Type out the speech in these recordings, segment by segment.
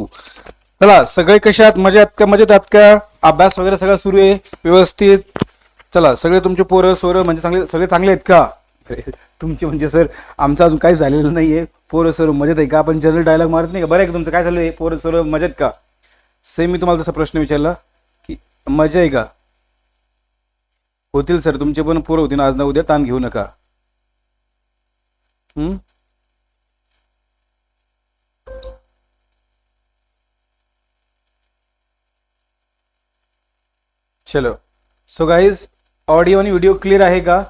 चला सगळे कसे आहात? मजेत का? मजेत आहात का? अभ्यास वगैरे सगळं सुरू आहे व्यवस्थित? चला सगळे तुमचे पोरं सोरं म्हणजे चांगले, सगळे चांगले आहेत का? तुमचे म्हणजे सर आमचं अजून काही झालेलं नाहीये. पोरं सोरं मजेत आहे का? आपण जनरल डायलॉग मारत नाही का? बरं आहे का तुमचं? काय चालू आहे? पोरं सोरं मजेत का? सेम मी तुम्हाला तसा प्रश्न विचारला की मजा आहे का? होतील सर, तुमचे पण पोरं होतील आज ना उद्या, ताण घेऊ नका. हम्म. चलो. सो गाईज, ऑडिओ आणि व्हिडिओ क्लिअर आहे का?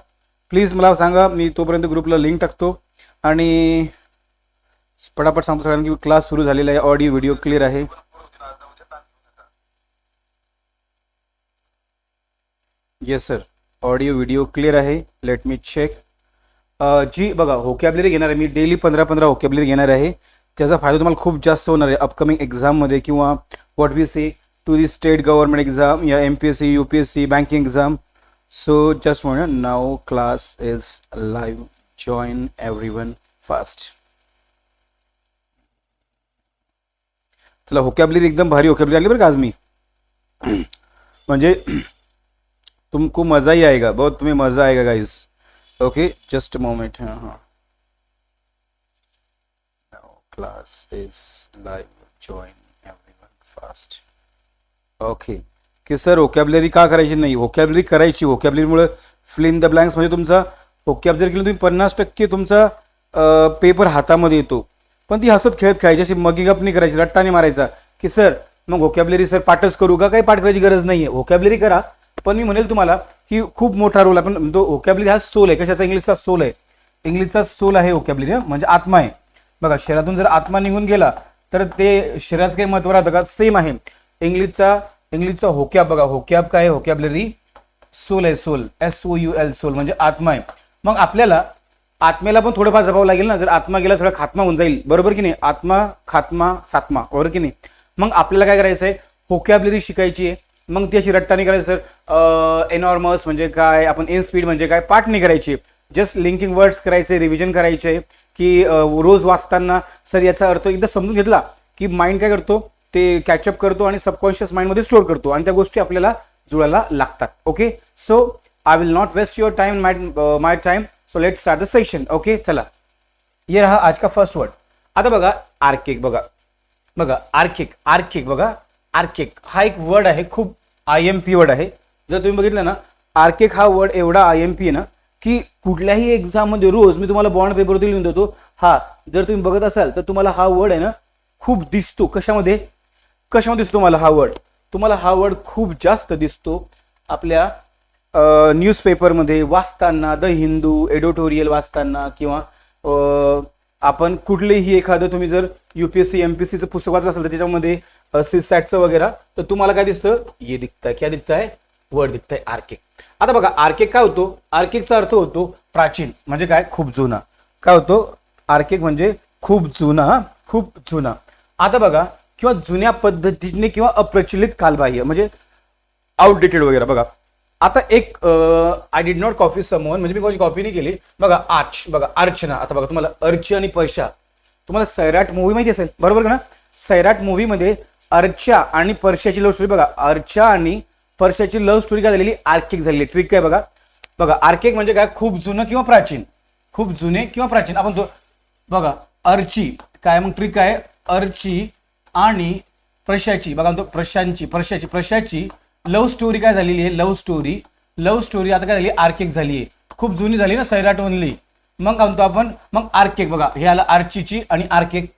प्लीज मला सांगा, मी तोपर्यंत ग्रुपला लिंक टाकतो आणि पटापट सांगतो सगळ्यांना की क्लास सुरू झालेला आहे. ऑडिओ व्हिडिओ क्लिअर आहे. Yes sir, audio video clear आहे. Let me check. जी बघा, व्होकॅब्युलरी घेणार आहे मी डेली 15-15 व्होकॅब्युलरी घेणार आहे. त्याचा फायदा तुम्हाला खूप जास्त होणार आहे अपकमिंग एक्झाममध्ये किंवा what we say to the state government exam या MPSC UPSC banking exam. So just want now class is live. Join everyone fast. चला, व्होकॅब्युलरी एकदम भारी व्होकॅब्युलरी आली बरं का आज मी. म्हणजे तुमको मजा ही आएगा, बहुत तुम्हें मजा आएगा guys. Okay, just a moment. हाँ हाँ, class is live. Join everyone fast. Okay की सर व्होकॅब्युलरी का करायची नाही? व्होकॅब्युलरी करायची. व्होकॅब्युलरीमुळे फिल इन द ब्लँक्स म्हणजे तुमचा व्होकॅब्युलरी केलं तुम्ही 50% तुमचा पेपर हातामध्ये येतो. पण ती हसत खेळत खायची, अशी मगिगप नाही करायची, रट्टा नाही मारायचा की सर मग व्होकॅब्युलरी सर पाठच करू का? काही पाठ करायची गरज नाहीये. व्होकॅब्युलरी करा, पण मी म्हणेल तुम्हाला की खूप मोठा रोल आहे. पण तो व्होकॅब्युलरी हा सोल आहे. कशाचा? इंग्लिशचा सोल आहे. इंग्लिशचा सोल आहे व्होकॅब्युलरी, म्हणजे आत्मा आहे. बघा, शरीरातून जर आत्मा निघून गेला तर ते शरीराचं काही महत्व राहतं का? सेम आहे. इंग्लिशचा व्होकॅब बघा, व्होकॅब काय आहे? व्होकॅब्युलरी सोल आहे. सोल, SOUL, सोल म्हणजे आत्मा आहे. मग आपल्याला आत्म्याला पण थोडंफार जपावं लागेल ना. जर आत्मा गेला सगळं खात्मा होऊन जाईल, बरोबर की नाही? आत्मा खात्मा सात्मा, बरोबर की नाही? मग आपल्याला काय करायचं आहे? व्होकॅब्युलरी शिकायची आहे. मग ती अशी रट्टा नाही करायची सर. एनॉर्मस म्हणजे काय, आपण इन स्पीड म्हणजे काय, पाठ नाही करायची. जस्ट लिंकिंग वर्ड्स करायचे, रिव्हिजन करायचे की रोज वाचताना सर याचा अर्थ एकदा समजून घेतला की माइंड काय करतो, ते कॅचअप करतो आणि सबकॉन्शियस माइंडमध्ये स्टोअर करतो आणि त्या गोष्टी आपल्याला जुळायला लागतात. Okay, so I will not waste your time, my time. So let's start the session. Okay, चला, ये रहा आज का फर्स्ट वर्ड. आता बघा, आर्किक. बघा आर्किक बघा, आर्किक हा एक वर्ड आहे, खूप IMP वर्ड आहे. जर तुम्ही बघितलं ना, आर्किक हा वर्ड एवढा IMP आहे ना की कुठल्याही एक्झाम मध्ये रोज मी तुम्हाला बॉन्ड पेपरवरती लिहून देतो. हा जर तुम्ही बघत असाल तर तुम्हाला हा वर्ड आहे ना खूप दिसतो. कशामध्ये दिसतो तुम्हाला हा वर्ड? तुम्हाला हा वर्ड खूप जास्त दिसतो आपल्या न्यूजपेपरमध्ये वाचताना, द हिंदू एडिटोरियल वाचताना, किंवा आपण कुठलेही एखादं, तुम्ही जर UPSC MPSCचं पुस्तक वाचत असेल तर त्याच्यामध्ये सिसॅटचं वगैरे, तर तुम्हाला काय दिसतं? ये दिखता है. क्या दिखता है? वर्ड दिखता है आर्किक. आता बघा, आर्किक काय होतो? आर्किकचा अर्थ होतो प्राचीन, म्हणजे काय? खूप जुना. काय होतो? आर्किक म्हणजे खूप जुना, खूप जुना. आता बघा, किंवा जुन्या पद्धतीने किंवा अप्रचलित कालबाह्य म्हणजे आउटडेटेड वगैरे. बघा, आता एक I did not copy someone, म्हणजे मी कोणाची कॉपी नाही केली. बघा, आर्च, बघा अर्चना. आता बघा, तुम्हाला अर्च आणि परशा, तुम्हाला सैराट मूवी माहिती असेल, बरोबर का ना? सैराट मूवीमध्ये अर्चा आणि परशाची लव्ह स्टोरी. बघा, अर्चा आणि परशाची लव्ह स्टोरी काय झालेली? आर्किक झालेली. ट्रिक काय? बघा आर्किक म्हणजे काय? खूप जुनं किंवा प्राचीन, खूप जुने किंवा प्राचीन. आपण तो बघा, अर्ची काय, मग ट्रिक काय? अर्ची आणि प्रशाची, बघा तो प्रशाची लव्ह स्टोरी काय झालेली आहे? लव्ह स्टोरी आता काय झाली? आर्किक झाली आहे. खूप जुनी झाली ना, सैराट ओनली. मग म्हणतो आपण, मग आर्किक. बघा, हे आलं आर्चीची आणि आर्किक.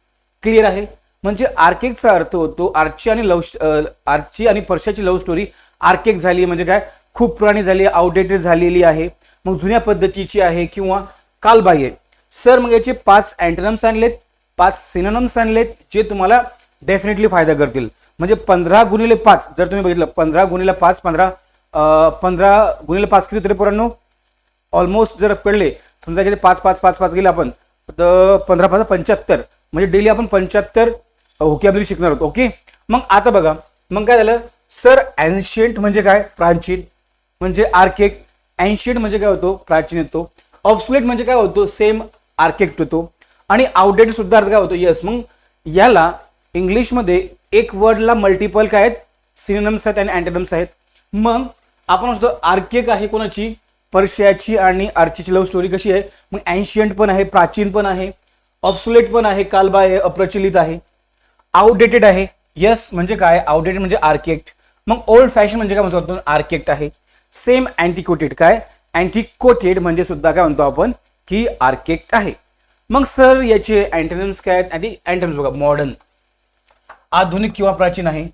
क्लिअर आहे? म्हणजे आर्किकचा अर्थ होतो आर्ची आणि परशाची लव्ह स्टोरी आर्किक झाली म्हणजे काय? खूप पुराणी झाली, आउटडेटेड झालेली आहे, मग जुन्या पद्धतीची आहे किंवा कालबाह्य. सर मग याचे 5 अँटोनिम्स आणलेत, 5 सिनोनिम्स आणलेत, जे तुम्हाला डेफिनेटली फायदा करतील. म्हणजे 15x5 जर तुम्ही बघितलं, 15x5 15x5 किती तरी पोरांनो? ऑलमोस्ट जर पडले, समजा की 5 गेले आपण, तर 15 75, म्हणजे डेली आपण 75 व्होकॅब्युलरी शिकणार आहोत. ओके, मग आता बघा, मग काय झालं सर? एन्शियंट म्हणजे काय? प्राचीन, म्हणजे आर्किक. एन्शियंट म्हणजे काय होतो? प्राचीन येतो. ऑब्सोलेट म्हणजे काय होतो? सेम आर्किक होतो. आणि आउटडेटेड सुद्धा अर्थ काय होतो? यस. मग याला इंग्लिशमध्ये एक वर्डला मल्टिपल काय आहेत, सिनोनिम्स आहेत आणि अँटोनिम्स आहेत. मग आपण म्हणतो आर्केक आहे कोणाची, पर्शियाची आणि आर्चीची लव्ह स्टोरी कशी आहे. मग एन्शियंट पण आहे, प्राचीन पण आहे, ऑब्सोलेट पण आहे, कालबाह्य आहे, अप्रचलित आहे, आउटडेटेड आहे. यस म्हणजे काय, आउटडेटेड म्हणजे आर्केक्ट. मग ओल्ड फॅशन म्हणजे काय म्हणतो आपण, आर्केक्ट आहे. सेम अँटिकोटेड, काय अँटिकोटेड म्हणजे सुद्धा काय म्हणतो आपण की आर्केक्ट आहे. मग सर याचे अँटोनिम्स काय आहेत, आणि अँटोनिम्स बघा, मॉडर्न आधुनिक किंवा प्राचीन आहे,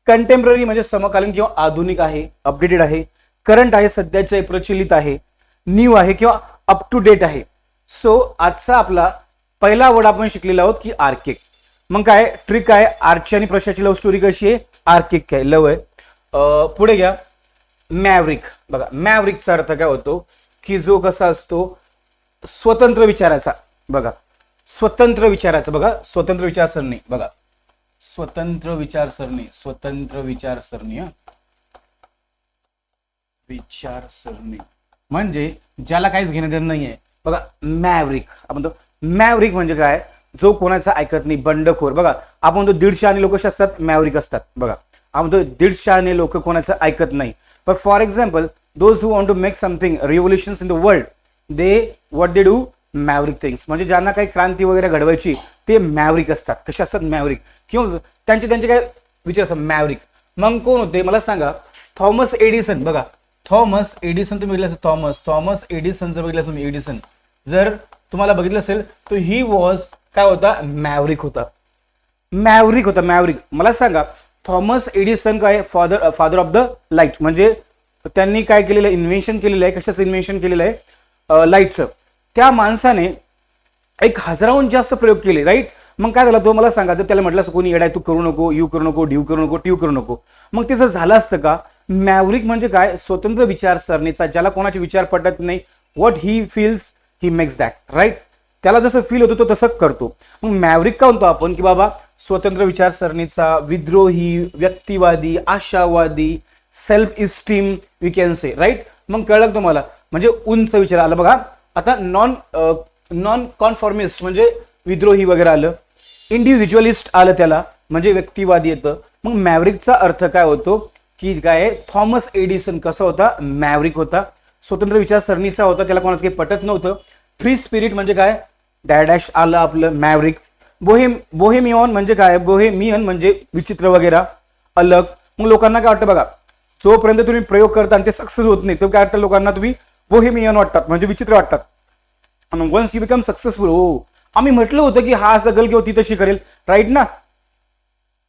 कंटेम्पररी म्हणजे समकालीन किंवा आधुनिक आहे, अपडेटेड आहे, करंट आहे सध्याचे, प्रचलित आहे, न्यू आहे किंवा अप टू डेट आहे. सो आजचा आपला पहिला वर्ड आपण शिकलेला आहोत की आर्केक. मग काय ट्रिक आहे, आर्ची आणि प्रशाची लव्ह स्टोरी कशी आहे, आर्केक काय लव्ह आहे. पुढे घ्या मॅव्रिक. बघा मॅव्रिकचा अर्थ काय होतो की जो कसा असतो, स्वतंत्र विचाराचा. बघा स्वतंत्र विचाराचा, बघा स्वतंत्र विचारसरणी, बघा स्वतंत्र विचारसरणी, स्वतंत्र विचारसरणी, विचारसरणी म्हणजे ज्याला काहीच घेणं देणं नाहीये. बघा मॅव्रिक, आपण म्हणतो मॅव्रिक म्हणजे काय, जो कोणाचा ऐकत नाही, बंडखोर. बघा आपण म्हणतो 150 लोक कसे असतात, मॅव्रिक असतात. बघा आपण म्हणतो 150 लोक कोणाचं ऐकत नाही. पण for example those who want to make something revolutions in the world, they what they do, maverick things. म्हणजे ज्यांना काही क्रांती वगैरे घडवायची ते मॅव्रिक असतात. कसे असतात, मॅव्रिक, किंवा त्यांचे काय विचार असतात, मॅव्रिक. मग कोण होते मला सांगा, थॉमस एडिसन. बघा थॉमस एडिसन तुम्ही बघितलं, थॉमस एडिसन जर बघितलं तुम्ही, एडिसन जर तुम्हाला बघितलं असेल तर ही वॉज काय होता, मॅव्रिक होता, मॅव्रिक होता, मॅव्रिक. मला सांगा थॉमस एडिसन काय, फादर ऑफ द लाईट, म्हणजे त्यांनी काय केलेलं आहे, इन्व्हेन्शन केलेलं आहे. कशाचं इन्व्हेन्शन केलेलं आहे, लाईटचं. त्या माणसाने 1000हून जास्त प्रयोग केले, राईट. मग काय झालं, तो मला सांगा, जर त्याला म्हटलं असं कोणी येडाय, तू करू नको, यू करू नको, ड्यू करू नको, ट्यू करू नको, मग त्याचं झालं असतं का. मॅव्रिक म्हणजे काय, स्वतंत्र विचारसरणीचा, ज्याला कोणाचे विचार पटत नाही, what he feels he makes that, right. त्याला जसं फील होतं तो तसं करतो. मग मॅव्रिक का म्हणतो आपण की बाबा स्वतंत्र विचारसरणीचा, विद्रोही, व्यक्तिवादी, आशावादी, self esteem we can say, right. मग कळलं तुम्हाला, म्हणजे उंच विचार आलं. बघा आता नॉन कॉन्फॉर्मिस्ट म्हणजे विद्रोही वगैरे आलं, इंडिव्हिज्युअलिस्ट आलं त्याला, म्हणजे व्यक्तिवादी येतं. मग मॅव्रिकचा अर्थ काय होतो की काय, थॉमस एडिसन कसा होता, मॅव्रिक होता, स्वतंत्र विचारसरणीचा होता, त्याला कोणाचं काही पटत नव्हतं. फ्री स्पिरिट म्हणजे काय, डॅडॅश आलं आपलं मॅव्रिक. बोहेमियन म्हणजे काय, बोहेमियन म्हणजे विचित्र वगैरे, अलग. मग लोकांना काय वाटतं बघा, जोपर्यंत तुम्ही प्रयोग करता आणि ते सक्सेस होत नाही, तो काय वाटतं लोकांना, तुम्ही बोहेमियन वाटतात, म्हणजे विचित्र वाटतात. वन्स यू बिकम सक्सेसफुल, हो आम्ही म्हटलं होतं की हा असं करेल किंवा ती तशी करेल, राईट ना.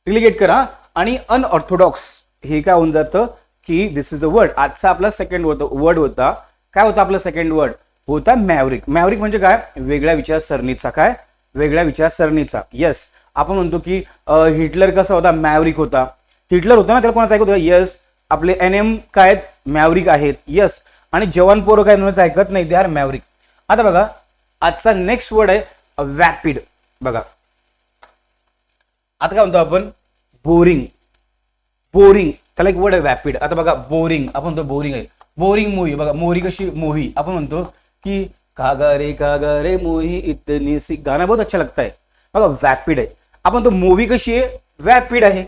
रिलिगेट करा. आणि अनऑर्थोडॉक्स हे काय होऊन जातं की दिस इज द वर्ड. आजचा आपला सेकंड वर्ड होता, काय होता आपला सेकंड वर्ड होता, मॅव्रिक. मॅव्रिक म्हणजे काय, वेगळ्या विचारसरणीचा, काय वेगळ्या विचारसरणीचा. यस आपण म्हणतो की हिटलर कसा होता, मॅव्रिक होता. हिटलर होता ना, त्याला कोणाचं ऐकत होता, यस. आपले NM काय आहेत, मॅव्रिक आहेत, यस. आणि जवान पोरं काय कोणाचं ऐकत नाही, दे आर मॅव्रिक. आता बघा आजचा नेक्स्ट वर्ड आहे वॅपिड. बघा आता काय म्हणतो आपण, बोरिंग. बोरिंग त्याला एक वर्ड आहे वॅपिड. आता बघा बोरिंग, आपण म्हणतो बोरिंग आहे, बोरिंग मूवी. बघा मोरी कशी, मूवी आपण म्हणतो की कागा रे मोही इतनी सी, गाना बहुत अच्छा लगता है. बघा वॅपिड आहे. आपण म्हणतो मूवी कशी आहे, वॅपिड आहे.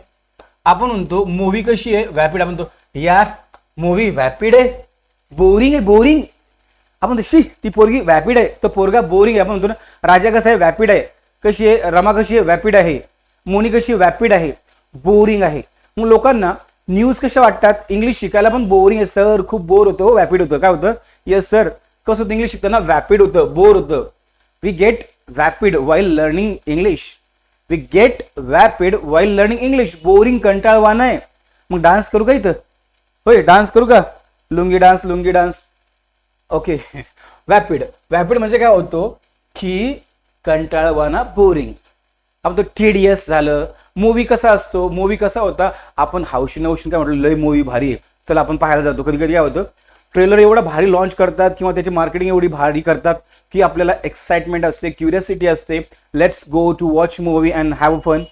आपण म्हणतो मूवी कशी आहे, वॅपिड. आपण म्हणतो यार मूवी वॅपिड आहे, बोरिंग आहे, बोरिंग. आपण तशी ती पोरगी वॅपिड आहे, तो पोरगा बोरिंग आहे. आपण म्हणतो ना राजा कसा आहे, वॅपिड आहे. कशी आहे, रमा कशी आहे, वॅपिड आहे. मोनी कशी आहे, वॅपिड आहे, बोरिंग आहे. मग लोकांना न्यूज कशा वाटतात, इंग्लिश शिकायला पण बोरिंग आहे सर, खूप बोर होतं, वॅपिड होतं. काय होतं, यस सर कसं होतं, इंग्लिश शिकताना वॅपिड होतं, बोर होतं. We get vapid while learning English, we get vapid while learning English. Boring कंटाळवाणं आहे. मग डान्स करू का इथं, होय डान्स करू का, lungi dance, lungi dance. Okay vapid. Vapid म्हणजे काय होतो की कंटाळवाना, बोरिंग. आपण तो टीडीएस झालं. मूवी कसा असतो, मूवी कसा होता, आपण हौशीन काय म्हटलं, लय मूवी भारी आहे, चला आपण पाहायला जातो. कधी कधी काय होतं, ट्रेलर एवढा भारी लॉन्च करतात किंवा त्याची मार्केटिंग एवढी भारी करतात की आपल्याला एक्साइटमेंट असते, क्युरियोसिटी असते, let's go to watch movie and have fun.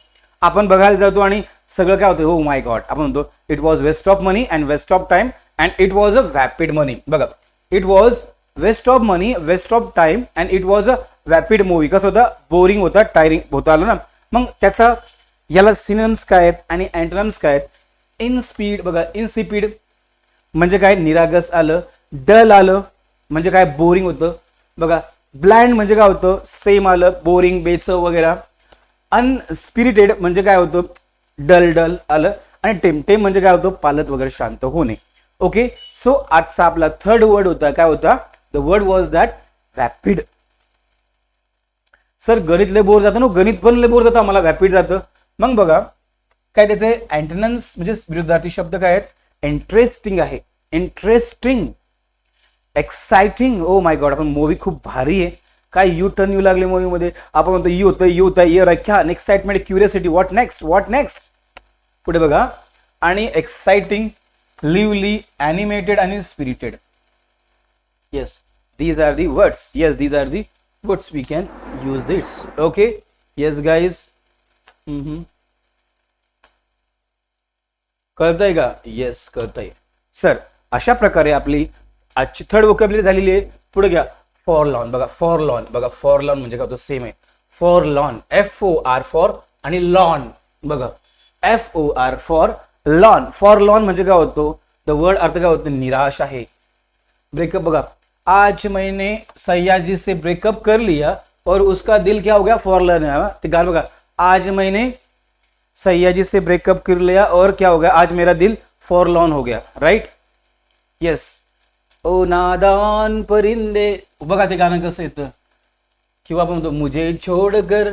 आपण बघायला जातो आणि सगळं काय होतं, हो माय गॉड. आपण म्हणतो it was waste of money and waste of time and it was a vapid money. बघा it was waste of money, waste of time and it was a vapid movie. कसं होता, बोरिंग होता, tiring होता, आलं ना. मग त्याचा याला सिनोनिम्स काय आहेत आणि अँटोनिम्स काय आहेत? इनस्पीड बघा, इनसिपिड म्हणजे काय? निरागस आलं. डल आलं म्हणजे काय? बोरिंग होतं बघा. ब्लँड म्हणजे काय होतं? सेम आलं, बोरिंग, बेचव वगैरे. अनस्पिरिटेड म्हणजे काय होतं? डल डल आलं. आणि टेम टेम म्हणजे काय होतं? पालत वगैरे, शांत होणे. ओके, सो आजचा आपला थर्ड वर्ड होता, काय होता? The word was that rapid. Sir गणित लय बोर जातं ना, गणित पण लय बोर जातं आम्हाला, रॅपिड जातं. मग बघा काय त्याचे अँटोनिम्स म्हणजे विरुद्धार्थी शब्द काय आहेत? इंटरेस्टिंग आहे, interesting, exciting. Oh my god, आपण मूवी खूप भारी आहे. काय यू टर्न येऊ लागले मूवी मध्ये. आपण म्हणतो यू होतं, यू होता, ये रख्या, excitement, curiosity, what next, what next. पुढे बघा, आणि एक्साइटिंग, लिवली, ॲनिमेटेड आणि spirited. Yes, these are the words. Yes, these are the words we can use this. Okay, yes guys. कळतंय का? येस, कळतंय. सर अशा प्रकारे आपली आजची थर्ड वोकॅब्युलरी झालेली आहे. पुढे घ्या, फॉर लॉन बघा. फॉर लॉन बघा, फॉर लॉन म्हणजे काय होतं? सेम आहे. फॉर लॉन, FOR फॉर आणि लॉन बघा, FOR for lawn. For lawn म्हणजे काय होतो? द वर्ड अर्थ काय होतं? निराश आहे. ब्रेकअप बघा, आज मैंने सयाजी से ब्रेकअप कर लिया और उसका दिल क्या हो गया? फॉरलॉन है. ते गाणं बघा, आज मैंने सयाजी से ब्रेकअप कर लिया और क्या हो गया? आज मेरा दिल फॉरलॉन हो गया. Right, yes. ओ नादान परिंदे बघा, ते गाणं कसं येतं. किंवा आपण म्हणतो मुझे छोड़कर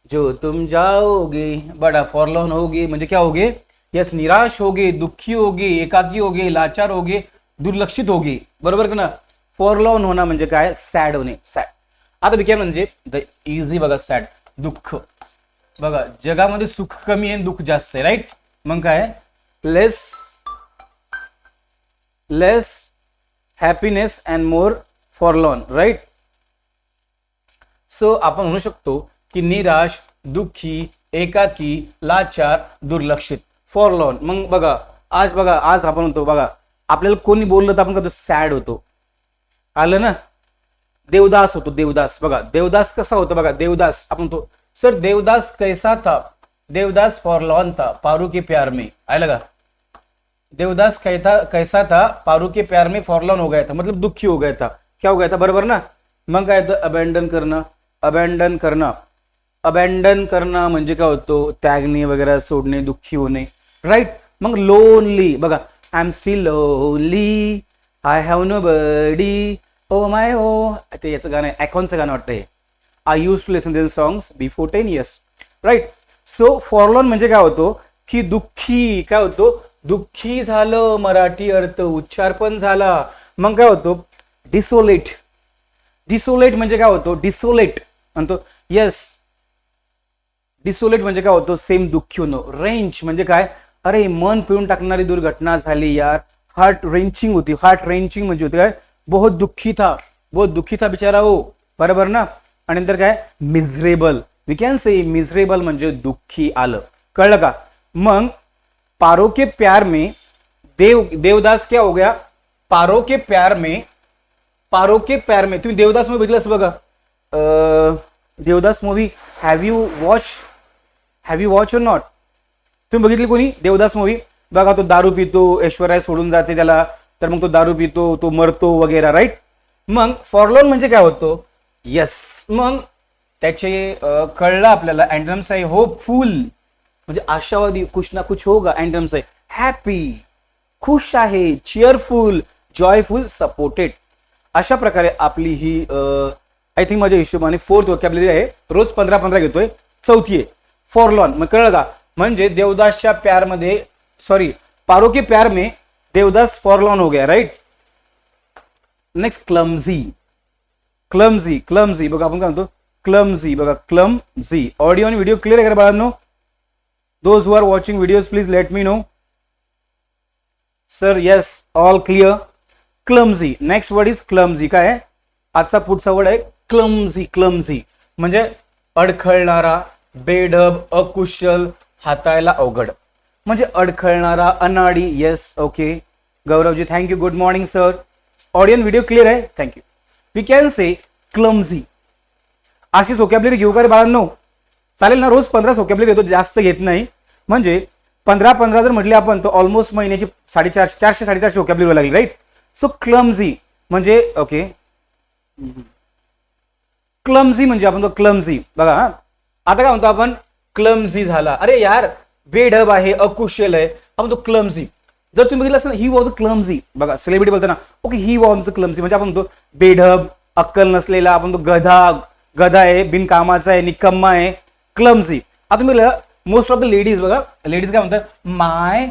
जो तुम जाओगे, बड़ा फॉरलॉन होगे म्हणजे क्या होगे? यस, निराश होगे, दुखी होगे, एकाकी होगे, लाचार होगे, दुर्लक्षित होगी. बरोबर का ना? फॉरलॉन होणं म्हणजे काय? सॅड होणे, सॅड. आता बिकेम म्हणजे द इझी बघा, सॅड, दुःख बघा. जगामध्ये सुख कमी आहे, दुःख जास्त आहे. राईट, मग काय? Less happiness and more forlorn. Right, so आपण म्हणू शकतो की निराश, दुःखी, एकाकी, लाचार, दुर्लक्षित, फॉरलॉन. मग बघा, आज बघा, आज आपण म्हणतो बघा, आपल्याला कोणी बोललं तर आपण कधी सॅड होतो. आलं ना? देवदास होतो, देवदास बघा. देवदास कसा होता बघा? देवदास आपण तो, सर देवदास कैसा था? देवदास फॉरलॉन था पारू के प्यार में. आया लगा? देवदास कैसा था? पारू के प्यार में फॉरलॉन हो गया था, मतलब दुखी हो गया था. क्या हो गया था? बरोबर ना? मग काय होतं? अबॅन्डन करणं, अबॅन्डन करणं, अबॅन्डन करणं म्हणजे काय होतो? त्यागणे वगैरे, सोडणे, दुःखी होणे. राईट, मग लोनली बघा, I am still lonely, I have nobody, oh my oh. ते याचं गाणं आहे, ॲकॉनचं गाणं वाटतं हे. I use to listen this songs before 10 years. Right, so forlorn म्हणजे काय होतो? की दुःखी. काय होतो? दुःखी झालं. मराठी अर्थ उच्चार पण झाला. मग काय होतो? डिसोलेट. डिसोलेट म्हणजे काय होतो? डिसोलेट म्हणतो. येस, डिसोलेट म्हणजे काय होतो? सेम, दुःखी होणं. रेंच म्हणजे काय? अरे मन पिळून टाकणारी दुर्घटना झाली यार. हार्ट रेंचिंग होती. हार्ट रेंचिंग म्हणजे होती काय? बहुत दुःखी था, बहुत दुःखी था बिचारा हो. बरोबर ना? आणि नंतर काय? Miserable. We can say miserable म्हणजे दुःखी आलं. कळलं का? मग पारो के प्यार में देवदास क्या हो गया? पारो के प्यार में, पारो के प्यार में. तुम्ही देवदास मूवी बघितलंस बघा. Devdas movie have you watch और नॉट? तुम्ही बघितली कोणी देवदास मूवी? बघा, तो दारू पितो, ऐश्वर्या सोडून जाते त्याला, तर मग तो दारू पितो, तो मरतो वगैरे. राईट, मग फॉरलॉन म्हणजे काय होतो? यस, मग त्याचे कळलं आपल्याला. अँटोनिम्स आहे होपफुल म्हणजे आशावादी, कुछ ना कुछ होगा. अँटोनिम्स आहे हॅपी, खुश आहे, चिअरफुल, जॉयफुल, सपोर्टेड. अशा प्रकारे आपली ही आय थिंक माझ्या हिशोबाने फोर्थ वोकॅब्युलरी आहे. रोज 15-15 घेतोय. चौथी आहे फॉरलॉन. मग कळलं का? म्हणजे देवदासच्या प्यारमध्ये, सॉरी, पारो के प्यार में देवदास फॉरलॉन हो गया. Right, next clumsy. Clumsy, clumsy बघा, आपण काय म्हणतो? क्लमझी बघा, क्लमझी. ऑडिओ आणि व्हिडिओ क्लिअर आहे का बाळांनो? Those who are watching videos please let me know. Sir yes, all clear. Clumsy. Next word is clumsy. काय आहे आजचा पुढचा वर्ड? आहे क्लमझी. क्लमझी म्हणजे अडखळणारा, बेढब, अकुशल, हाताळायला अवघड म्हणजे अडखळणारा, अनाडी. येस, ओके गौरवजी, thank you. Good morning sir. Audio video clear आहे? Thank you. We can say clumsy. अशी वोकॅब्युलरी घेऊ का रे बाळांनो? चालेल ना, रोज 15 व्होकॅब्युलरी घेतो, जास्त घेत नाही. म्हणजे 15 जर म्हटले आपण तर ऑलमोस्ट महिन्याची 400-450 व्होकॅब्युलरी लागली, राईट. सो क्लमझी म्हणजे ओके, क्लमझी म्हणजे आपण तो क्लमझी बघा. आता काय म्हणतो आपण, क्लमझी झाला, अरे यार बेढब आहे, अकुशल आहे, आपण तो क्लमझी. जर तुम्ही बघितलं असेल ही वॉज अ क्लमझी, बघा सेलिब्रिटी बोलताना okay he was a clumsy, म्हणजे आपण म्हणतो बेढब, अक्कल नसलेला, आपण तो गधा आहे, बिनकामाचा आहे, निकम्मा आहे, क्लमझी. आता तुम्ही मोस्ट ऑफ द लेडीज बघा, लेडीज काय म्हणतात, माय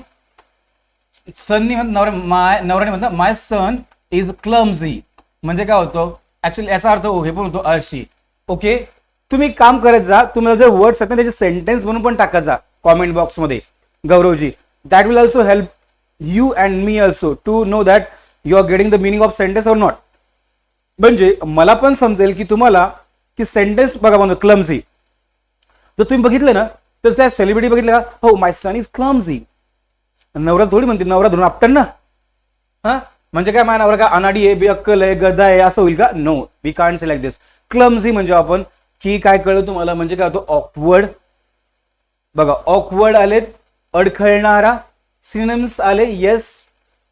सन नवऱ्याने म्हणतात माय सन इज क्लमझी, म्हणजे काय होतं ऍक्च्युअली याचा अर्थ हे पण होतो आळशी. ओके, तुम्ही काम करत जा, तुम्हाला जर वर्ड्स आहेत ना त्याचे सेंटेन्स म्हणून पण टाकत जा कॉमेंट बॉक्समध्ये गौरवजी. That will also help you and me also to know that you are getting the meaning of sentence or not. म्हणजे मला पण समजेल की तुम्हाला की सेंटेन्स बघा म्हणतो क्लमझी, जर तुम्ही बघितलं ना तर त्या सेलिब्रिटी बघितलं का, हो माय सन इज क्लमझी. नवरा थोडी म्हणते नवरा धरून आपटन ना, हा म्हणजे काय माझा नवरा का अनाडी आहे, बेअक्कल आहे, गधा आहे असं होईल का, no we can't say like this. Clumsy म्हणजे आपण की काय कळलं तुम्हाला, म्हणजे काय होतं ऑकवर्ड, बघा ऑकवर्ड आलेत, अडखळणारा, सिनोनिम्स आले येस,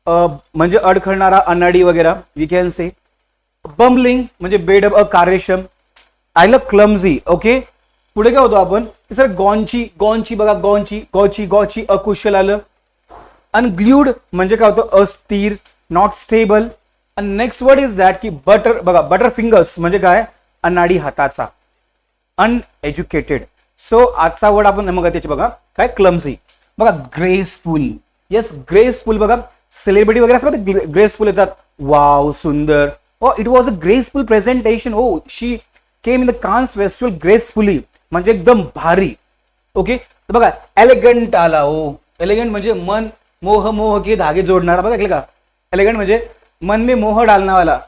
म्हणजे अडखळणारा, अनाडी वगैरे वी कॅन से. बम्बलिंग म्हणजे बेडब, अकार्यक्षम, आय लव क्लमझी. ओके, पुढे काय होतो आपण सर गॉन्ची बघा, गॉची अकुशल आलं. अनग्ल्यूड म्हणजे काय होतं अस्थिर, नॉट स्टेबल. आणि नेक्स्ट वर्ड इज दॅट की बटर, बघा बटर फिंगर्स म्हणजे काय, अनाडी हाताचा, अनएज्युकेटेड. सो आजचा वर्ड आपण मग त्याची बघा काय क्लमझी. बघा ग्रेसफुल, येस ग्रेसफुल, बघा सेलिब्रिटी वगैरे असं ग्रेसफुल येतात, वाव सुंदर, oh it was a graceful presentation, oh she came in the Cannes festival gracefully, म्हणजे एकदम भारी. ओके, बघा एलिगंट आला, ओ एलिगंट म्हणजे मन मोह के धागे जोडणारा, बघा ऐकलं का, एलिगंट म्हणजे मन में मोह डालने वाला,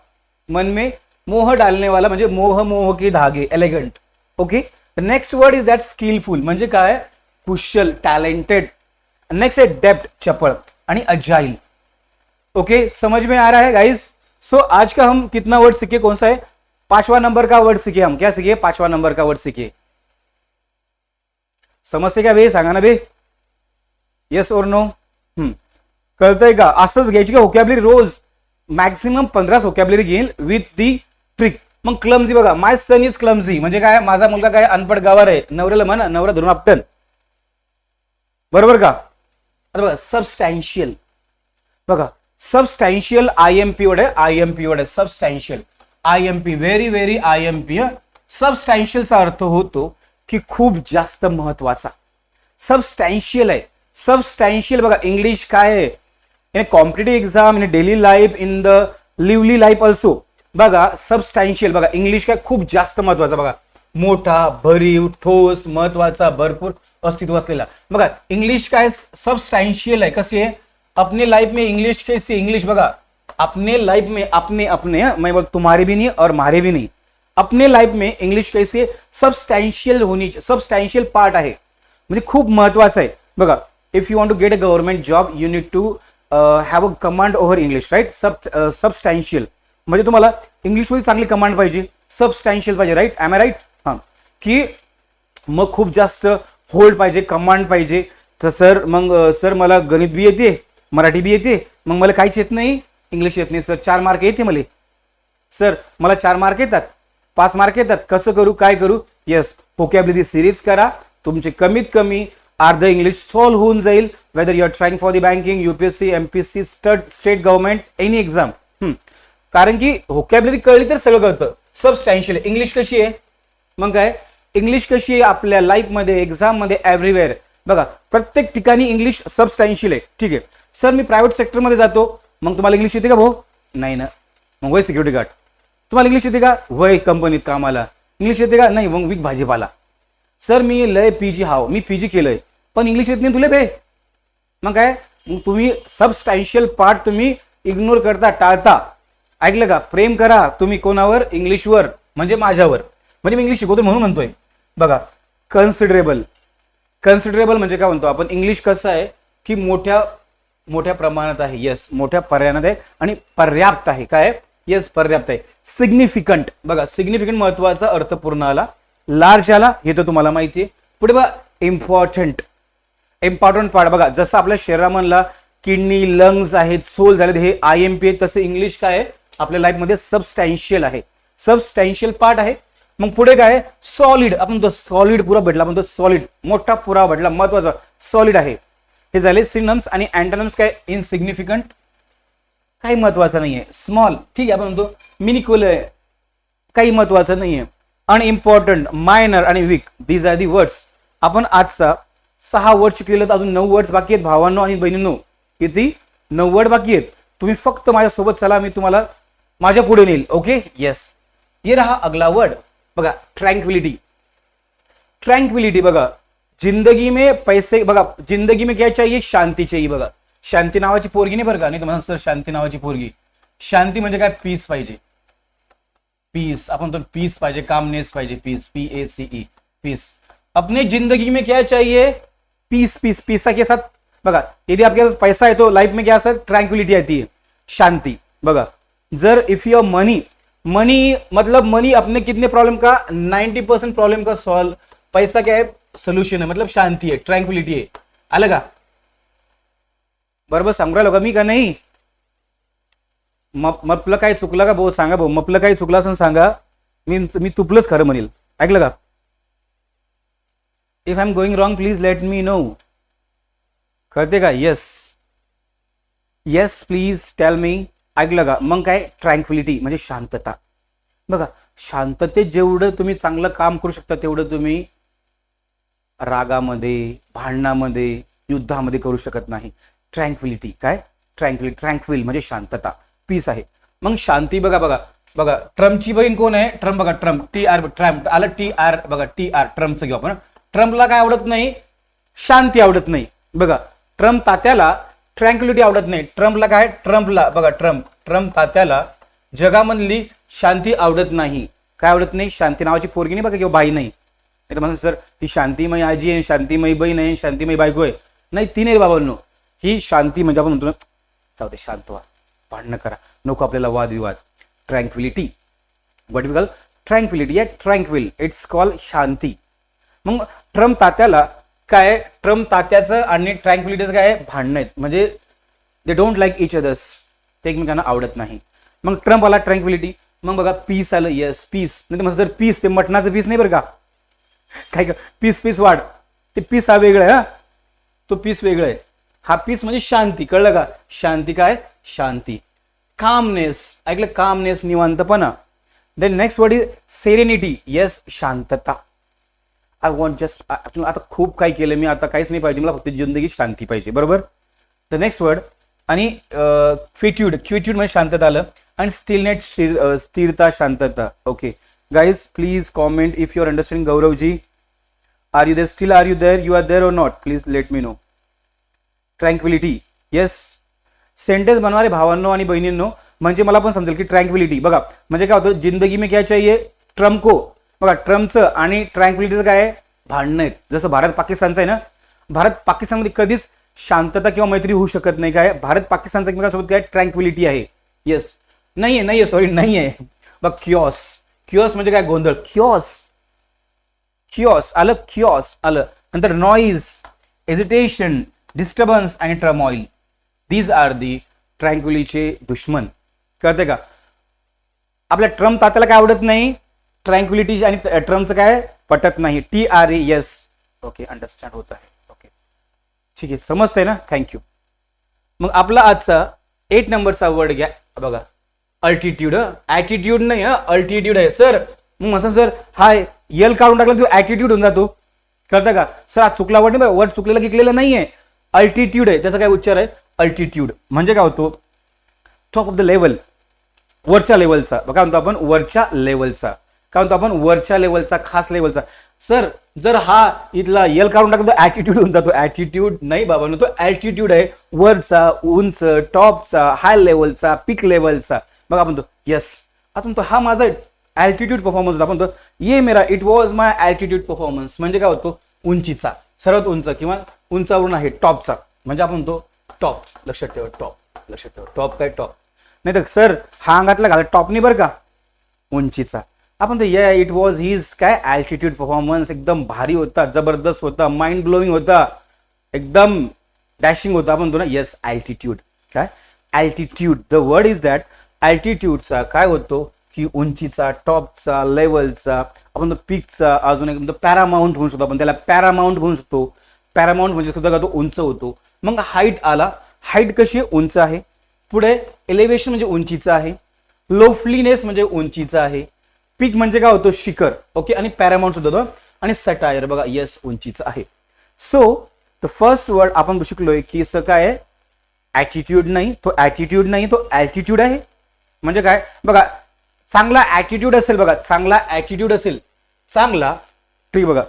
मन में मोह डालने वाला म्हणजे मोह के धागे, elegant. Okay, next word is that skilful, म्हणजे काय कुशल, टैलेंटेड. नेक्स्ट है डेप्थ, चपड़, आणि अजाइल. ओके, समझ में आ रहा है गाइस. सो आज का हम कितना वर्ड सीखे, कौन सा है, 5वां नंबर का वर्ड सीखे हम, क्या सीखे 5वां नंबर का वर्ड सीखे. समजते का बे, सांगा ना बे, येस और नो. कळतंय का, असंच घ्यायची का व्होकॅब्युलरी, रोज मॅक्सिमम 15 व्होकॅब्युलरी घेईल विथ दी ट्रिक. मग क्लमझी बघा, माय सन इज क्लमझी म्हणजे काय, माझा मुलगा काय अनपड गवार आहे, नवऱ्याला म्हणा नवरा धरून आपटन, बरोबर का. आता बघा सबस्टॅन्शियल, बघा सबस्टॅन्शियल आयएमपी वर्ड आहे, आयएमपी वर्ड आहे सबस्टॅन्शियल, आयएमपी व्हेरी आयएमपी. सबस्टॅन्शियलचा अर्थ होतो की खूप जास्त महत्वाचा, सबस्टॅन्शियल आहे. सबस्टॅन्शियल बघा इंग्लिश काय आहे, in competitive exam, in daily life, in the lively life also. बघा सबस्टॅन्शियल, बघा इंग्लिश काय खूप जास्त महत्वाचा, बघा मोठा, भरीव, ठोस, महत्वाचा, भरपूर अस्तित्व असलेला. बघा इंग्लिश काय सबस्टॅन्शियल आहे, कशी आहे, अपने लाइफ में इंग्लिश कैसी, इंग्लिश बघा अपने लाइफ में, अपने मैं बोल तुम्हारे भी नहीं और मारे भी नहीं, अपने लाइफ में इंग्लिश कैसी है, सबस्टॅन्शियल होनी, सबस्टॅन्शियल पार्ट आहे, म्हणजे खूप महत्वाचं आहे. बघा if you want to get a government job you need to have a command over English, right. Substantial म्हणजे तुम्हाला इंग्लिशमध्ये चांगली कमांड पाहिजे, सबस्टॅन्शियल पाहिजे, राईट, एम आय राईट. हा, की मग खूप जास्त होल्ड पाहिजे, कमांड पाहिजे. तर सर मग सर मला गणित बी येते, मराठी बी येते, मग मला काहीच येत नाही, इंग्लिश येत नाही सर, 4 मार्क येते मला, सर मला 4 मार्क येतात, 5 मार्क येतात, कसं करू, काय करू. येस, व्होकॅब्युलरी सिरीज करा, तुमचे कमीत कमी अर्ध इंग्लिश सॉल्व्ह होऊन जाईल, whether you are trying for the banking, UPSC, MPSC, state government, any exam. कारण की व्होकॅब्युलरी कळली तर सगळं कळतं. सबस्टॅन्शियल इंग्लिश कशी आहे, मग काय इंग्लिश कशी आहे आपल्या लाईफमध्ये, एक्झाममध्ये, एव्हरीवेअर. बघा प्रत्येक ठिकाणी इंग्लिश सबस्टॅन्शियल आहे. ठीक आहे सर, मी प्रायव्हेट सेक्टरमध्ये जातो, मग तुम्हाला इंग्लिश येते का भाऊ, नाही ना, मग वय सिक्युरिटी गार्ड. तुम्हाला इंग्लिश येते का, वय कंपनीत कामाला, इंग्लिश येते का, नाही मग वीक भाजीपाला. सर मी लय पीजी, हाव मी पीजी केलंय पण इंग्लिश येत नाही तुला बे, मग काय, मग तुम्ही सबस्टॅन्शियल पार्ट तुम्ही इग्नोर करता, टाळता. ऐकलं का, प्रेम करा तुम्ही कोणावर, इंग्लिशवर, म्हणजे माझ्यावर, म्हणजे मी इंग्लिश शिकवतो म्हणून म्हणतोय. बघा कन्सिडरेबल, कन्सिडरेबल म्हणजे काय म्हणतो आपण, इंग्लिश कसं आहे की मोठ्या प्रमाणात आहे, येस मोठ्या प्रमाणात आहे, आणि पर्याप्त आहे, काय येस पर्याप्त आहे. सिग्निफिकंट, बघा सिग्निफिकंट महत्वाचा अर्थपूर्ण आला, लार्ज आला हे तर तुम्हाला माहिती आहे, पुढे बघा इम्पॉर्टंट पार्ट बघा, जसं आपल्या शरीरामधला किडनी, लंग्स आहेत, सोल झाले, हे IMP आहेत, तसं इंग्लिश काय आहे आपल्या लाईफमध्ये सबस्टॅन्शियल आहे, सबस्टॅन्शियल पार्ट आहे. मग पुढे काय सॉलिड, आपण तो सॉलिड पुरा भेटला, आपण तो सॉलिड मोठा पुरावा भेटला, महत्वाचा सॉलिड आहे. हे झाले सिनोनिम्स. आणि अँटोनिम्स काय इनसिग्निफिकंट, काही महत्वाचं नाहीये. स्मॉल ठीक आहे, आपण म्हणतो मिनिक्युल आहे, काही महत्वाचं नाहीये. अनइम्पॉर्टंट, मायनर आणि weak, these are the words. आपण आजचा 6 वर्ड शिकलेले, तर अजून 9 वर्ड्स बाकी आहेत भावांनो आणि बहिणींनो. किती? 9 वर्ड बाकी आहेत. तुम्ही फक्त माझ्यासोबत चला, मी तुम्हाला माझ्या पुढे नेईल. Okay yes. ये रहा अगला वर्ड बघा, ट्रँक्विलिटी. ट्रँक्विलिटी बघा, जिंदगी में पैसे बघा, जिंदगी में क्या चाहिए, शांती चाहिए. बघा शांती नावाची पोरगी नाही बरं का, नाही तुम्हाला सर शांती नावाची पोरगी. शांती म्हणजे काय, पीस पाहिजे, पीस. आपण तो पीस पाहिजे, कामनेस पाहिजे, पीस, PACE, पीस. अपने जिंदगी में क्या चाहिए, पीस. पीस, पीसा के साथ बघा, यदि आपके पास पैसा है तो लाइफ में क्या आता है, ट्रँक्विलिटी आती है, शांति. बघा जर इफ योर मनी, मनी मतलब मनी अपने कितने प्रॉब्लम का, 90% प्रॉब्लम का सॉल्व. पैसा क्या है, सोल्यूशन है, मतलब शांति है, ट्रँक्विलिटी है. आलं का? बरोबर सांगू राहिलो का मी का नाही? मपलं काय चुकलं का भाऊ, सांगा भाऊ. मपलं काय चुकलं असं सांगा, मी तुपलंच खरं म्हणेल. ऐकलं का? If I am going wrong please let me no. कळते का? Yes yes please tell me. ऐकलं का? मग काय ट्रँक्विलिटी म्हणजे शांतता. बघा शांततेत जेवढं तुम्ही चांगलं काम करू शकता, तेवढं तुम्ही रागामध्ये, भांडणामध्ये, युद्धामध्ये करू शकत नाही. ट्रँक्विलिटी काय, ट्रँक्विलिटी, ट्रँक्विल म्हणजे शांतता, पीस आहे. मग शांती बघा बघा बघा, ट्रम्पची बहीण कोण आहे? ट्रम्प. बघा ट्रम्प, TR, ट्रम्प आलं, TR बघा, TR ट्रम्पचं घेऊ आपण. ट्रम्पला काय आवडत नाही, शांती आवडत नाही. बघा ट्रम्प तात्याला ट्रँक्विलिटी आवडत नाही. ट्रम्पला काय, ट्रम्पला बघा, ट्रम्प तात्याला जगामधली शांती आवडत नाही. काय आवडत नाही? शांती नावाची पोरगी नाही बघा, किंवा बाई नाही. नाही तर म्हणा सर ही शांतीमयी आजी आहे, शांतीमयी बहीण आहे, शांतीमयी बायको आहे. नाही, ती नाही रे बाबांनो. ही शांती म्हणजे आपण म्हणतो ना, जाऊ दे शांत व्हा, भांडणं करा, नको आपल्याला वादविवाद. Tranquillity, what we call tranquillity या ट्रँक्विल, इट्स कॉल शांती. मग ट्रम्प तात्याला काय, ट्रम्प तात्याचं आणि ट्रँक्विलिटीचं काय, भांडणं आहेत. म्हणजे they don't like each others, ते एकमेकांना आवडत नाही. मग ट्रम्प आला ट्रँक्विलिटी. मग बघा पीस आलं, येस पीस. नाही तर जर पीस, ते मटणाचं पीस नाही बरं का, काय का पीस वाढ, ते पीस हा वेगळा आहे, हा तो पीस वेगळा आहे. हा पीस म्हणजे शांती, कळलं का? शांती काय, शांती. कामनेस, ऐकलं, कामनेस निवांतपणा. Then next word is serenity, yes शांतता. आय वॉन्ट जस्ट, आता खूप काही केलं मी, आता काहीच नाही पाहिजे मला, फक्त जिंदगीत शांती पाहिजे. बरोबर. द नेक्स्ट वर्ड आणि क्विट्यूड, क्विट्यूड म्हणजे शांतता आलं. आणि स्टिलनेट, स्थिरता, शांतता. Okay guys please comment if you are understanding. गौरवजी, are you there, still are you there, you are there or not, please let me know. Tranquility, yes. Sentence बनवा रे भावांनो आणि बहिणींनो, म्हणजे मला पण समजेल की ट्रँक्विलिटी बघा म्हणजे काय होतं, जिंदगी में क्या चाहिए, ट्रम्प को. बघा ट्रम्पचं आणि ट्रँक्विलिटीचं काय आहे, भांडणं आहेत. जसं भारत पाकिस्तानचं आहे ना, भारत पाकिस्तानमध्ये कधीच शांतता किंवा मैत्री होऊ शकत नाही. काय भारत पाकिस्तानचं एकमेकांसोबत काय, ट्रँक्विलिटी आहे. येस, नाहीये सॉरी नाहीये. बघ क्यॉस, क्यॉस म्हणजे काय, गोंधळ. क्यॉस आलं, क्यॉस आलं. नंतर नॉईज, हेजिटेशन, डिस्टर्बन्स आणि टर्मॉइल. दीज आर दी ट्रँक्विलिटीचे दुश्मन. कळते का? आपल्या ट्रम्प तात्याला काय आवडत नाही, ट्रँक्विलिटी, आणि ट्रम्पचं काय पटत नाही, TRA. येस ओके, अंडरस्टँड होत आहे. ओके ठीक आहे, समजतंय ना, थँक्यू. मग आपला आजचा 8 नंबरचा वर्ड घ्या बघा, अल्टिट्यूड. ऍटिट्यूड नाही, अल्टिट्यूड आहे. सर मग असं सर हाय यल काढून टाकला तू ऍटिट्यूड होऊन जातो, कळतं का? सर आज चुकला वर्ड नाही, वर्ड चुकलेला किकलेला नाहीये, अल्टिट्यूड आहे. त्याचा काय उच्चार आहे, अल्टिट्यूड. म्हणजे काय होतो, टॉप ऑफ द लेवल, वरच्या लेवलचा. काय म्हणतो आपण, वरच्या लेवलचा. काय म्हणतो आपण, वरच्या लेवलचा, खास लेवलचा. सर जर हा इथला यल काढून टाकतो ऍटिट्यूड होऊन जातो. ऍटिट्यूड नाही बाबा, तो अल्टिट्यूड आहे, वरचा, उंच, टॉपचा, हाय लेवलचा, पीक लेवलचा. बघा आपण तो येस, आपण तो हा माझा अल्टिट्यूड परफॉर्मन्स होता. आपण तो ये मेरा, it was my altitude performance. म्हणजे काय होतो, उंचीचा, सर्वात उंच किंवा उंचावरून आहे, टॉपचा. म्हणजे आपण तो टॉप, लक्षात ठेवा, टॉप, लक्षात ठेवा. टॉप काय, टॉप नाही तर सर हा अंगातला घाला टॉप नाही बरं का, उंचीचा. आपण तर इट वॉज हिज काय अल्टिट्यूड परफॉर्मन्स, एकदम भारी होता, जबरदस्त होता, माइंड ब्लोइंग होता, एकदम डॅशिंग होता. आपण म्हणतो ना येस अल्टिट्यूड. काय altitude, the word is that. अल्टिट्यूडचा काय होतो की उंचीचा, टॉपचा, लेवलचा, आपण पीकचा, अजून एक पॅरामाउंट म्हणू शकतो. आपण त्याला पॅरामाउंट म्हणू शकतो. पॅरामाउंट म्हणजे सुद्धा का तो उंच होतो. मग हाईट आला, हाईट कशी आहे, उंच आहे. पुढे एलिव्हेशन म्हणजे उंचीचा आहे. लोफलीनेस म्हणजे उंचीचा आहे. पीक म्हणजे काय होतो, शिखर. ओके, आणि पॅरामाउंट सुद्धा होतो. आणि सटायर बघा येस उंचीचा आहे. सो द फर्स्ट वर्ड आपण शिकलोय की असं काय आहे, ॲटिट्यूड नाही, तो ॲटिट्यूड नाही, तो ॲल्टिट्यूड आहे. म्हणजे काय बघा, चांगला ॲटिट्यूड असेल, बघा चांगला ॲटिट्यूड असेल, चांगला ठीक बघा,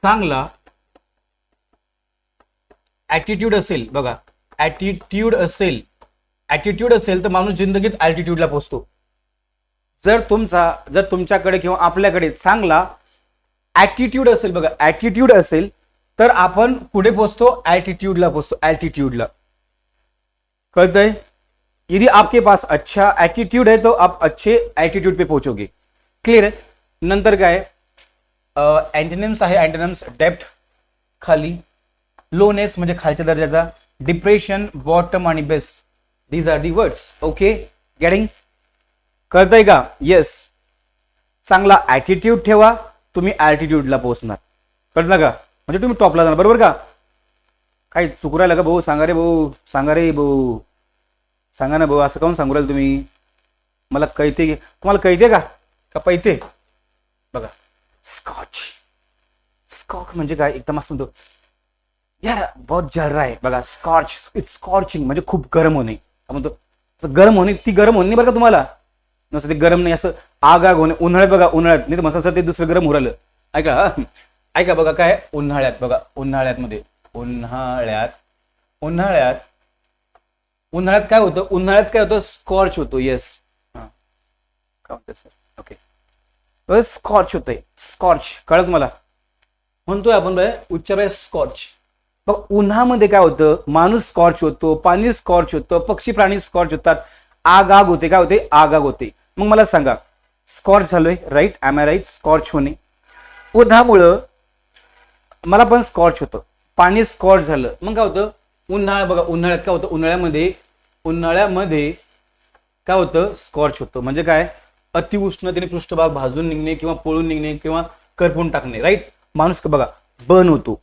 चांगला ॲटिट्यूड असेल, बघा ॲटिट्यूड असेल, ॲटिट्यूड असेल तर माणूस जिंदगीत अल्टिट्यूडला पोहोचतो. जर तुमच्याकडे किंवा आपल्याकडे चांगला ॲटिट्यूड असेल, बघा ॲटिट्यूड असेल तर आपण कुठे पोहोचतो, अल्टिट्यूडला पोहोचतो, अल्टिट्यूडला. कळतंय? यदि आपके पास अच्छा एटीट्यूड है तो आप अच्छे एटीट्यूड पे पहुंचोगे. क्लियर है? नंतर काय अँटोनिम्स आहे. अँटोनिम्स डेप्थ खाली, लोनेस म्हणजे खालच्या दर्जाचा, डिप्रेशन बॉटम आणि base. These are the words. Okay, getting? कळतंय का? येस. चांगला ॲटिट्यूड ठेवा, तुम्ही अल्टिट्यूडला पोहोचणार. कळलं का? म्हणजे तुम्ही टॉपला जाणार. बरोबर का? काय चुकू राहिलं का भाऊ? सांगा रे भाऊ, सांगा रे भाऊ, सांगा ना भाऊ. असं काऊन सांगू राहिलं तुम्ही? मला कळते, तुम्हाला कळते का पैते? बघा स्कॉच, स्कॉच म्हणजे काय, एकदम असं म्हणतो यार बहुत जल रहा है. बघा स्कॉच, इट्स स्कॉचिंग म्हणजे खूप गरम होणे. आपण म्हणतो गरम होणे, ती गरम होणे बरं का तुम्हाला, नसं ते गरम नाही, असं आग आग होणे. उन्हाळ्यात बघा, उन्हाळ्यात नाही तर मस्त ते दुसरं गरम उरालं. ऐका ऐका, बघा काय उन्हाळ्यात, बघा उन्हाळ्यात मध्ये, उन्हाळ्यात उन्हाळ्यात काय होतं, उन्हाळ्यात काय होतं, स्कॉर्च होतो. येस, काय होतं सर? ओके, स्कॉर्च होतंय, स्कॉर्च. कळत मला? म्हणतोय आपण उच्चार स्कॉर्च. बघ उन्हामध्ये काय होतं, माणूस स्कॉर्च होतो, पाणी स्कॉर्च होतं, पक्षी प्राणी स्कॉर्च होतात, आग आग होते. काय होते? आग आग होते. मग मला सांगा, स्कॉर्च झालोय, right? Am I right? Scorch होणे. उन्हामुळं मला पण स्कॉर्च होतं, पाणी स्कॉर्च झालं. मग काय होतं, उन्हाळा. बघा उन्हाळ्यात काय होतं, उन्हाळ्यामध्ये काय होतं, स्कॉर्च होतं. म्हणजे काय, अतिउष्णतेने पृष्ठभाग भाजून निघणे किंवा पळून निघणे किंवा करपून टाकणे. राईट? माणूस बघा बर्न होतो,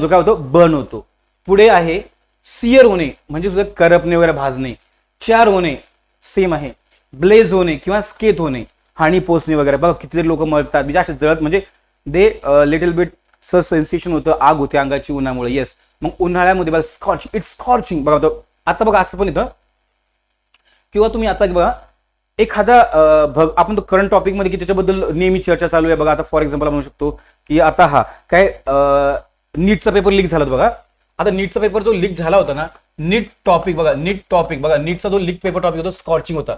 काय होतं, बर्न होतो. पुढे आहे सियर होणे, म्हणजे सुद्धा करपणे वगैरे, भाजणे. चार होणे सेम आहे, ब्लेज होणे किंवा स्केथ होणे, हानी पोचणे वगैरे. बघा कितीतरी लोक मरतात, जास्त जळत, म्हणजे दे लिटल बिट सेन्सेशन होतं, आग होते अंगाची उन्हामुळे. येस. मग उन्हाळ्यामध्ये बघा स्कॉच, इट्स स्कॉर्चिंग. बघा आता बघा असं पण येतं, किंवा तुम्ही आता बघा एखादा आपण तो करंट टॉपिक मध्ये की त्याच्याबद्दल नेहमी चर्चा चालू आहे. बघा आता फॉर एक्झाम्पल म्हणू शकतो की आता हा काय नीटचा पेपर लीक झाला. बघा आता नीटचा पेपर जो लीक झाला होता ना, नीट टॉपिक बघा, नीटचा जो लीक पेपर टॉपिक होता, स्कॉर्चिंग होता.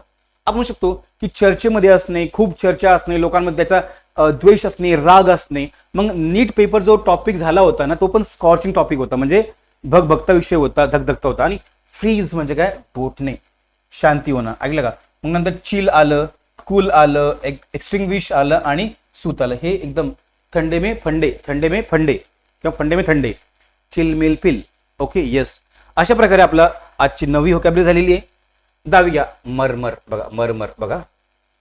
आपण म्हणू शकतो की चर्चेमध्ये असणे, खूप चर्चा असणे, लोकांमध्ये त्याचा द्वेष असणे, राग असणे. मग नीट पेपर जो टॉपिक झाला होता ना, तो पण स्कॉर्चिंग टॉपिक होता, म्हणजे भगभक्ता विषय होता, धगधगता होता. आणि फ्रीज म्हणजे काय, बोटणे, शांती होणं. ऐकलं का? मग नंतर चिल आलं, कूल आलं, एक्सटिंग्विश आलं आणि सूत आलं. हे एकदम थंडे में फंडे किंवा फंडे में थंडे, चिल मिल पिल. Okay, yes. अशा प्रकारे आपला आजची 9वी व्होकॅब्युलरी झालेली आहे. 10वी घ्या, मरमर. बघा मरमर, बघा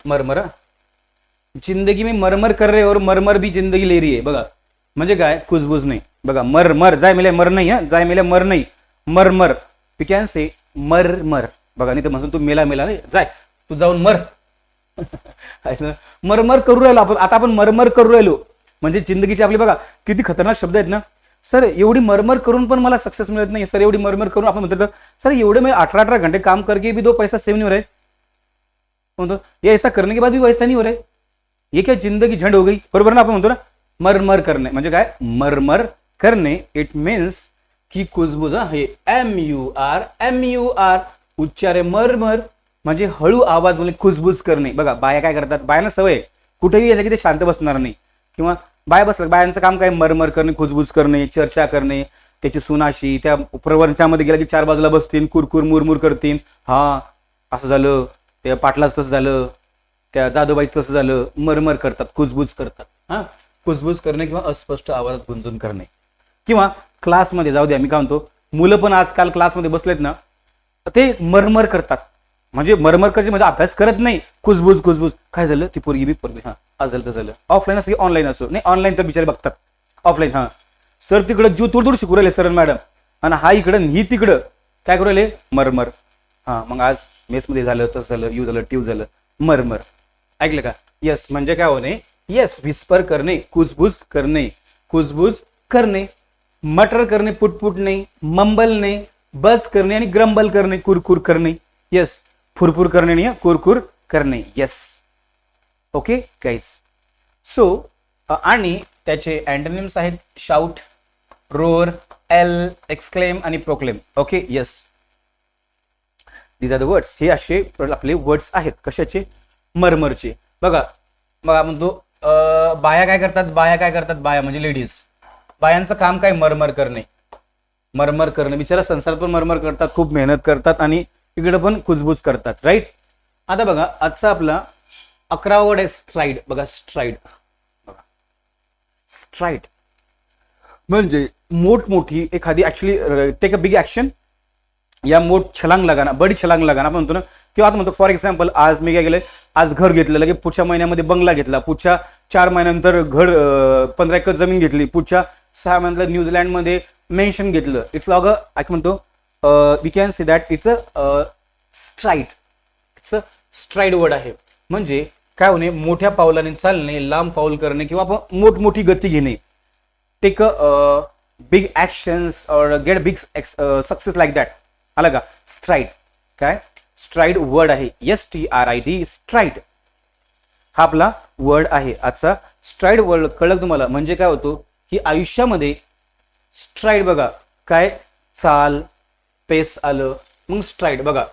मरमर. जिंदगी में मरमर कर रहे और मरमर भी जिंदगी ले रही है. बघा म्हणजे काय, कुजबुज नाही. बघा मर जाय मिले मर नाही, जाय मिले मर नाही, मरमर. वी कॅन से मरमर. बघा नाही तर म्हणून तू मेला नाही, जाय तू जाऊन मर. मरमर करू राहिलो आपण, आता आपण मरमर करू राहिलो म्हणजे जिंदगीचे आपले बघा किती खतरनाक शब्द आहेत ना. सर एवढी मरमर करून पण मला सक्सेस मिळत नाही. सर एवढी मरमर करून आपण म्हणतो सर एवढे मैं 18 घंटे काम करके भी 2 पैसा सेव नहीं हो रहे, म्हणतो ये ऐसा करने के बाद भी वैसा नहीं हो रहा, ये क्या जिंदगी झंड हो गई. बरोबर ना? आपण म्हणतो ना मरमर करणे म्हणजे काय, मरमर करणे इट मीन्स की कुजबुज. हे MUR उच्चारे मरमर म्हणजे हळू आवाज म्हणजे कुजबुज करणे. बघा बाया काय करतात, बायांना सवय कुठेही यायला की ते शांत बसणार नाही, किंवा बाया बसतात, बायांचं काम काय, मरमर करणे, कुजबुज करणे, चर्चा करणे. त्याची सुनाशी त्या प्रवचनामध्ये गेला की 4 बाजूला बसतील, कुरकुर मुरमुर करतील. हा असं झालं, त्या पाटलाच तसं झालं, त्या जाधवबाई तसं झालं, मरमर करतात, कुजबुज करतात. हा, कुजबुज करणे किंवा अस्पष्ट आवाजात गुंजून करणे. किंवा क्लासमध्ये जाऊ द्या, मी काय म्हणतो, मुलं पण आजकाल क्लासमध्ये बसलेत ना, ते मरमर करतात. म्हणजे मरमर करायचे म्हणजे अभ्यास करत नाही, कुजबुज कुजबुज. काय झालं, ती पोरगी बी पोरगी, हा असेल तर झालं. ऑफलाईन असं की ऑनलाईन असो, नाही ऑनलाईन तर बिचारे बघतात, ऑफलाईन हा सर तिकडं जीव थोडं शिकू राहिले सर मॅडम, आणि हा इकडं ही तिकडं काय करू राहिले, मरमर. हा, मग आज मेसमध्ये झालं, तसं झालं, यू झालं, ट्यू झालं, मरमर. ऐकलं का? यस म्हणजे काय होणे, यस विस्पर करणे, कुजबुज करणे, कुजबुज करणे. मटर करणे, पुटपुट नाही, मंबल नाही, बस करणे आणि ग्रंबल करणे, कुरकुर करणे. यस, फुरफुर करणे नाही, कुरकुर करणे. Yes, okay guys. सो आणि त्याचे अँटोनिम्स आहेत शाउट, रोअर, एल, एक्सक्लेम आणि proclaim. Okay, yes, these are the words. हे असे आपले वर्ड्स आहेत. कशाचे? मरमरचे. बघा बघा म्हणतो, बाया काय करतात, बाया काय करतात, बाया म्हणजे लेडीज. बायांचं काम काय, मरमर करणे, मरमर करणे. बिचारा संसारात पण मरमर करतात, खूप मेहनत करतात आणि इकडे पण कुजबुज करतात. राईट. आता बघा आजचा आपला 11वा वर्ड आहे स्ट्राइड. बघा स्ट्राइड, बघा स्ट्राइड म्हणजे मोठमोठी एखादी, actually take a big action, या मोठ छलांग लगाना, बडी छलांग लगाना आपण म्हणतो ना. किंवा आता म्हणतो फॉर एक्झाम्पल, आज मी काय केलंय, आज घर घेतलं, लगे पुढच्या महिन्यामध्ये बंगला घेतला, पुढच्या 4 महिन्यानंतर घर 15 एकर जमीन घेतली, पुढच्या 6 महिन्यानंतर न्यूझीलंडमध्ये मेन्शन घेतलं. इट्स लॉग काय म्हणतो, we can see that it's a stride. It's a stride word आहे. म्हणजे काय होणे, मोठ्या पावलाने चालणे, लांब पाऊल करणे किंवा मोठमोठी गती घेणे. टेक अ बिग ऍक्शन्स और get big success like that. आलं का? स्ट्राइड. काय स्ट्राइड वर्ड आहे, STRID, स्ट्राइड हा आपला वर्ड आहे आजचा. स्ट्राइड वर्ड कळलं तुम्हाला? म्हणजे काय होतो की आयुष्यामध्ये स्ट्राइड बघा, काय चाल, पेस आलं, मग स्ट्राइड बघा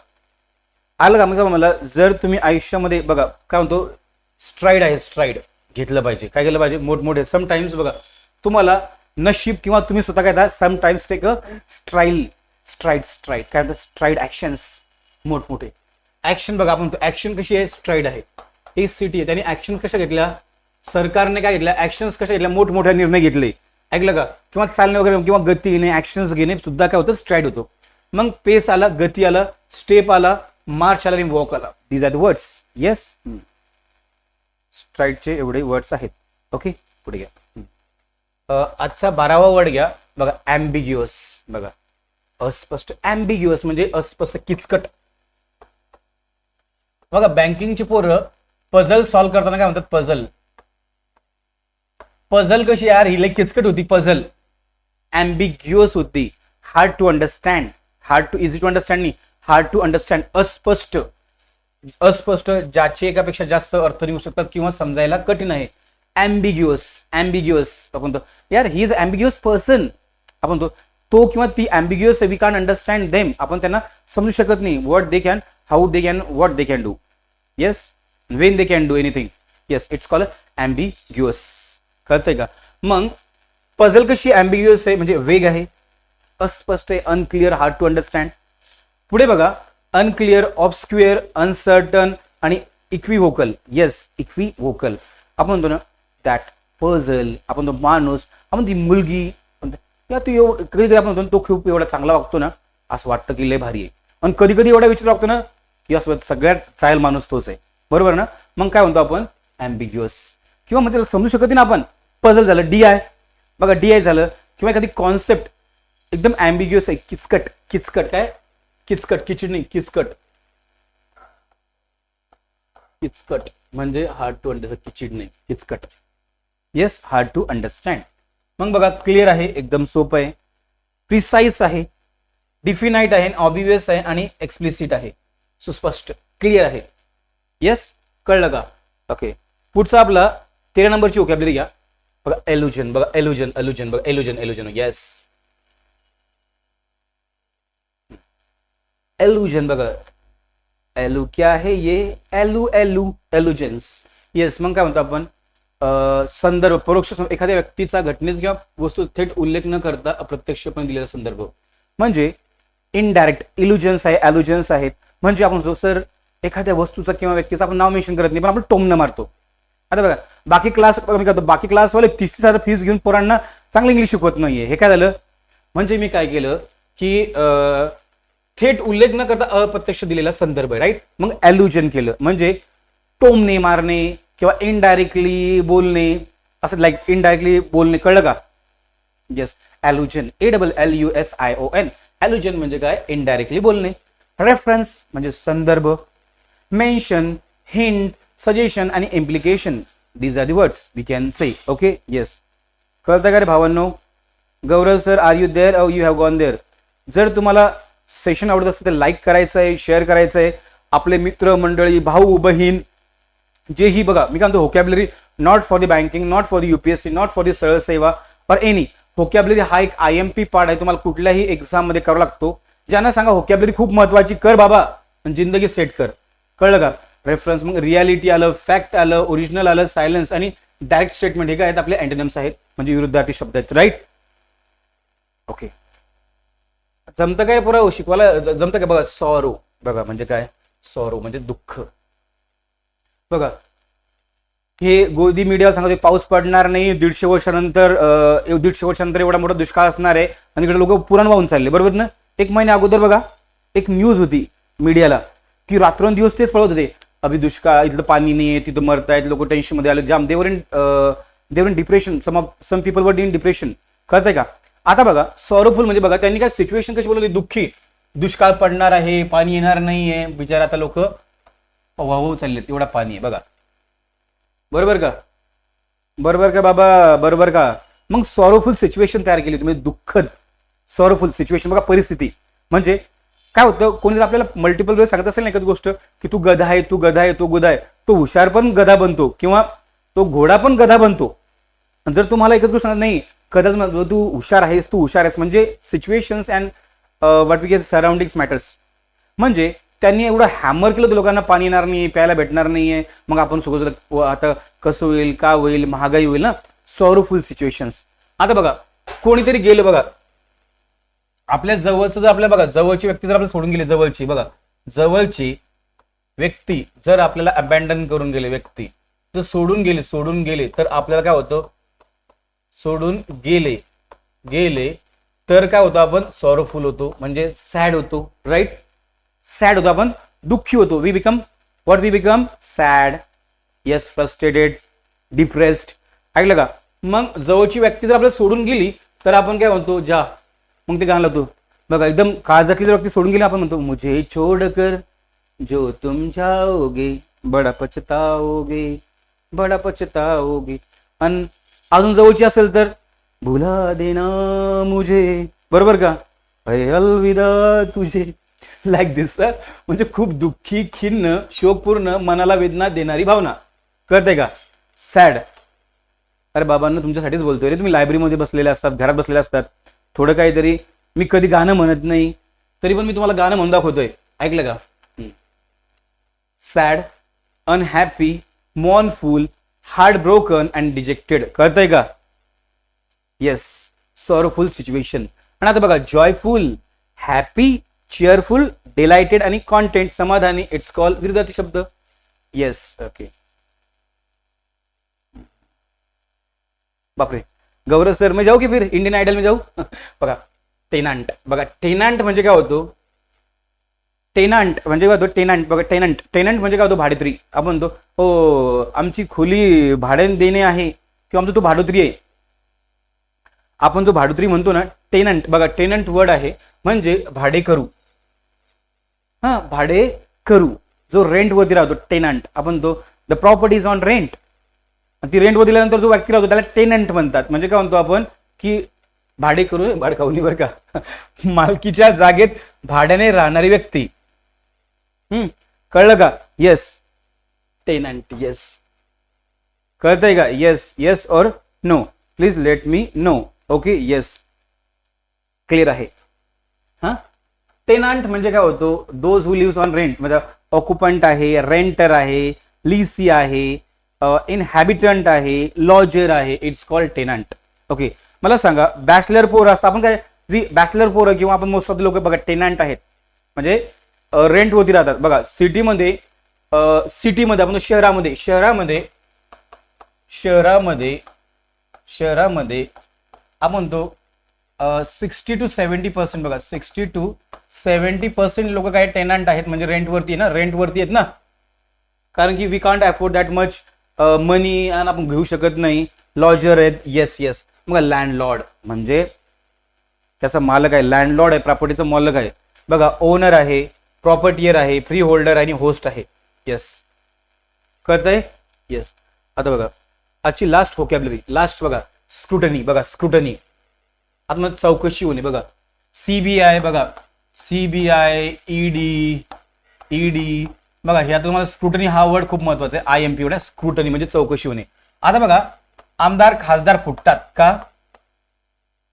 आलं का? मग मला जर तुम्ही आयुष्यामध्ये बघा काय म्हणतो, स्ट्राइड आहे, स्ट्राइड घेतलं पाहिजे. काय केलं पाहिजे? मोठमोठे. समटाइम्स बघा तुम्हाला नशीब किंवा तुम्ही स्वतः काय था, sometimes take a stride, stride, stride काय म्हणतात, स्ट्राइड ऍक्शन्स, मोठमोठे ऍक्शन. बघा आपण ऍक्शन कशी आहे, स्ट्राइड आहे. SCT आहे, त्यांनी ऍक्शन कशा घेतल्या, सरकारने काय घेतल्या, ऍक्शन्स कशा घेतल्या, मोठमोठे निर्णय घेतले. ऐकलं का? किंवा चालणे वगैरे किंवा गती घेणे, ऍक्शन्स घेणे सुद्धा काय होतं, स्ट्राइड होतो. मग पेस आला, गती आला, स्टेप आला, मार्च आला आणि वॉक आला. These are the words. Yes, स्ट्राइडचे एवढे वर्ड्स आहेत. ओके, पुढे घ्या. आजचा 12वा वर्ड घ्या. बघा ॲम्बिग्युअस. बघा अस्पष्ट, ॲम्बिग्युअस म्हणजे अस्पष्ट, किचकट. बघा बँकिंगची पोरं पझल सॉल्व्ह करताना काय म्हणतात, पझल. पझल कशी यार, ही लई किचकट होती पझल. ॲम्बिग्युअस होती, hard to understand, hard to, easy to understand नाही, हार्ड टू अंडरस्टँड. अस्पष्ट, अस्पष्ट ज्याचे एकापेक्षा जास्त अर्थ निघू शकतात किंवा समजायला कठीण आहे. ॲम्बिग्युअस, ॲम्बिग्युअस आपण म्हणतो यार ही इज ॲम्बिग्युअस पर्सन. आपण म्हणतो तो किंवा ती ॲम्बिग्युअस आहे, वी कॅन अंडरस्टँड देम. आपण त्यांना समजू शकत नाही. What they can, how they can, what they can do. Yes, when they can do anything. Yes, it's called ambiguous. कळतंय का? मग पझल कशी ॲम्बिग्युअस आहे, म्हणजे वेग आहे, अस्पष्ट आहे, अनक्लिअर, हार्ड टू अंडरस्टँड. पुढे बघा अनक्लिअर, ऑब्स्क्युअर, अनसर्टन आणि इक्विव्होकल. येस, इक्विव्होकल आपण म्हणतो ना, दॅट पझल. आपण तो माणूस, आपण ती मुलगी, या तू एवढं कधी कधी आपण म्हणतो तो खूप एवढा चांगला वागतो ना, असं वाटतं की लय भारी आहे. आणि कधी कधी एवढा विचार वागतो ना की असं सगळ्यात चायल माणूस तोच आहे. बरोबर ना? मग काय म्हणतो आपण, ॲम्बिग्युअस. किंवा मग त्याला समजू शकत ना आपण. पझल झालं, DI. बघा DI झालं. किंवा एखादी कॉन्सेप्ट एकदम ॲम्बिग्युअस आहे, किचकट, किचकट काय, किचकट, किचड नाही, किचकट. किचकट म्हणजे हार्ड टू अंडरस्टँड, किचड नाही, किचकट. Yes, hard to understand. मग बघा क्लिअर आहे, एकदम सोपं आहे, प्रिसाइज आहे, डिफिनाइट आहे, ऑब्वियस आहे आणि एक्सप्लिसिट आहे. सुस्पष्ट, क्लिअर आहे. येस, कळलं का? ओके, पुढचा आपला 13 नंबरची व्होकॅब्युलरी घ्या. बघा एल्युजन. बघा एल्युजन, एल्युजन बघा, एल्युजन, एल्युजन. येस, एल्युजन बघा, एलू क्या है ये, एलू, एलू, एल्युजन्स. येस, मग काय म्हणतो आपण, संदर्भ, परोक्ष, एखाद्या व्यक्तीचा, घटनेचा किंवा वस्तू थेट उल्लेख न करता अप्रत्यक्षपणे दिलेला संदर्भ. म्हणजे इनडायरेक्ट इल्युजन्स आहे, एल्युजन्स आहेत. म्हणजे आपण म्हणतो सर एखाद्या वस्तूचा किंवा व्यक्तीचं आपण नाव मेन्शन करत नाही, पण आपण टोमणं मारतो. आता बघा बाकी क्लासवाले 30,000 फीस घेऊन पोरांना चांगलं इंग्लिश शिकवत नाहीये. हे काय झालं, म्हणजे मी काय केलं की थेट उल्लेख न करता अप्रत्यक्ष दिलेला संदर्भ आहे, राईट. मग ॲल्युजन केलं, म्हणजे टोमणे मारणे किंवा इनडायरेक्टली बोलणे, असं लाईक इनडायरेक्टली बोलणे, कळलं का. Yes, ॲल्युजन, ALLUSION. ॲल्युजन म्हणजे काय, इनडायरेक्टली बोलणे. रेफरन्स म्हणजे संदर्भ. मेन्शन, हिंट, सजेशन आणि implication, these are the words we can say. Okay, yes. कळतं का रे भावांनो. Gaurav sir, are you there or you have gone there. जर तुम्हाला सेशन आवडत असेल तर लाईक करायचं आहे, शेअर करायचं आहे. आपले मित्र मंडळी, भाऊ बहीण जेही, बघा मी काय म्हणतो, vocabulary not for the banking, not for the UPSC, not for the सरळ सेवा और एनी. व्होकॅब्युलरी हा एक IMP पार्ट आहे, तुम्हाला कुठल्याही एक्झाम मध्ये करावा लागतो. ज्यांना सांगा व्होकॅब्युलरी खूप महत्वाची, कर बाबा, जिंदगी सेट कर. कळलं का. रेफरन्स, मग रियालिटी आलं, फॅक्ट आलं, ओरिजिनल आलं, सायलेन्स आणि डायरेक्ट स्टेटमेंट, हे काय आहेत आपले अँटोनिम्स आहेत, म्हणजे विरुद्धार्थी शब्द आहेत, राईट. ओके, जमतं काय पुरा शिकवायला, जमतं काय. बघा सॉरो, बघा म्हणजे काय, सॉरो म्हणजे दुःख. बघा हे गोदी मीडिया सांगते पाऊस पडणार नाही, 150 वर्षानंतर, 150 वर्षानंतर एवढा मोठा दुष्काळ असणार आहे, आणि इकडे लोक पुराण वाहून चालले, बरोबर ना. 1 महिन्या अगोदर बघा एक न्यूज होती मीडियाला, की रात्रंदिवस तेच पळत होते, अभि दुष्काळ, इथलं पाणी नाही आहे, तिथं मरतायत लोक, टेन्शन मध्ये आले, जाम they were in depression, some people were in depression. कळतंय का. आता बघा सॉरोफुल म्हणजे बघा त्यांनी काय सिच्युएशन कशी बोलवली, दुःखी, दुष्काळ पडणार आहे, पाणी येणार नाहीये, बिचारा आता लोक वाहू चाललेत, एवढा पाणी आहे बघा. बरोबर का, बरोबर का बाबा, बरोबर का. मग सॉरोफुल सिच्युएशन तयार केली तुम्ही, दुःखद सॉरोफुल सिच्युएशन. बघा परिस्थिती म्हणजे काय होतं, कोणी जर आपल्याला मल्टिपल वेळ सांगत असेल ना एखादी गोष्ट, की तू गधा आहे, तू गधा आहे, तो गधा आहे, तो हुशार पण गधा बनतो किंवा तो घोडा पण गधा बनतो. जर तुम्हाला एकच गोष्ट सांगत नाही, कदाच तू हुशार आहेस, तू हुशार आहेस, म्हणजे situations and what we guess surroundings matters. म्हणजे त्यांनी एवढं हॅमर केलं, लोकांना पाणी येणार नाही, प्यायला भेटणार नाहीये, मग आपण सगळं आता कसं होईल, का होईल, महागाई होईल ना. Sorrowful situations. आता बघा कोणीतरी गेलं, बघा आपल्या जवळचं, जर आपल्या बघा जवळची व्यक्ती जर आपल्याला सोडून गेली, जवळची बघा जवळची व्यक्ती जर आपल्याला अबॅन्डन करून गेले, व्यक्ती जर सोडून गेले तर आपल्याला काय होतं, सोडून गेले तर काय होतं, आपण सॉरोफुल होतो, म्हणजे सॅड होतो, राईट. सॅड होतो आपण, दुःखी होतो. We become sad. Yes, frustrated, depressed. ऐकलं का. मग जवळची व्यक्ती जर आपल्याला सोडून गेली तर आपण काय म्हणतो, जा. मग ते गाणं लावतो बघा, एकदम काळजातली जर व्यक्ती सोडून गेली, आपण म्हणतो मुझे छोडकर जो तुम जाओगे बडा पछताओगे. आणि अजून जवळची असेल तर भुला देना मुझे, बरोबर का, अलविदा तुझे. लाईक दिस सर, म्हणजे खूप दुःखी, खिन्न, शोकपूर्ण, मनाला वेदना देणारी भावना. कळतंय का. सॅड. अरे बाबांना तुमच्यासाठीच बोलतोय रे, तुम्ही लायब्ररीमध्ये बसलेले असतात, घरात बसलेले असतात, थोडं काहीतरी, मी कधी गाणं म्हणत नाही तरी पण मी तुम्हाला गाणं म्हणून दाखवतोय, ऐकलं का. Sad, unhappy, मॉर्नफुल, heart broken and dejected. कळतंय का. Yes, sorrowful situation. आणि आता बघा जॉयफुल, हॅपी, चेअरफुल, डिलाइटेड आणि कॉन्टेंट, समाधानी, इट्स कॉल विरुद्धार्थी शब्द. Yes, okay. बापरे गौरव सर, मैं जाऊ की फिर इंडियन आयडल में जाऊ. बघा टेनांट, बघा टेनांट म्हणजे काय होतो, टेनांट म्हणजे काय होतो, टेनांट बघा, टेनंट म्हणजे काय होतो, भाडेत्री. आपण म्हणतो हो आमची खोली भाड्याने देणे आहे, किंवा आमचं तो भाडोत्री आहे, आपण जो भाडोत्री म्हणतो ना, टेनंट. बघा टेनंट वर्ड आहे म्हणजे भाडेकरू. हा, भाडेकरू जो रेंट वरती राहतो, टेनंट. आपण तो the property is on rent, ती रेंटवर दिल्यानंतर जो व्यक्ती राहतो त्याला टेनंट म्हणतात. म्हणजे काय म्हणतो आपण, की भाडेकरू, भाडकावली बरं का, मालकीच्या जागेत भाड्याने राहणारी व्यक्ती. कळलं का. Yes, tenant. येस, कळतंय का. Yes, yes or no, please let me know. Okay, yes, clear आहे. हा, टेनंट म्हणजे काय होतो, those who lives on rent, म्हणजे ऑक्युपंट आहे, रेंटर आहे, लिसी आहे, इनहॅबिटंट आहे, लॉजर आहे, इट्स कॉल्ड टेनंट. ओके, मला सांगा बॅचलर पोर असतं, आपण काय बॅचलर पोरं किंवा आपण मोस्ट ऑफ द लोक बघा टेनंट आहेत, म्हणजे रेंट वरती राहतात. बघा सिटीमध्ये सिटीमध्ये आपण शहरामध्ये शहरामध्ये शहरामध्ये शहरामध्ये आपण म्हणतो 60 to 70% बघा 60 to 70% लोक काय टेनंट आहेत म्हणजे रेंटवरती आहे ना, रेंटवरती आहेत ना, कारण की we can't afford that much money आणि आपण घेऊ शकत नाही. लॉजर आहेत, येस येस. मग लँडलॉर्ड म्हणजे त्याचा मालक आहे, लँडलॉर्ड आहे, प्रॉपर्टीचा मालक आहे. बघा ओनर आहे, प्रॉपर्टीयर आहे, फ्री होल्डर आणि होस्ट आहे. येस, कळतंय? येस. आता बघा आजची लास्ट व्होकॅब्युलरी, लास्ट बघा स्क्रुटनी. बघा स्क्रुटनी आता चौकशी होणे. बघा सीबीआय, बघा सीबीआय, ईडी, ईडी. बघा ह्या तुम्हाला स्क्रुटनी हा वर्ड खूप महत्वाचा आहे. IMP वर्ड, स्क्रुटनी म्हणजे चौकशी होणे. आता बघा आमदार खासदार फुटतात का?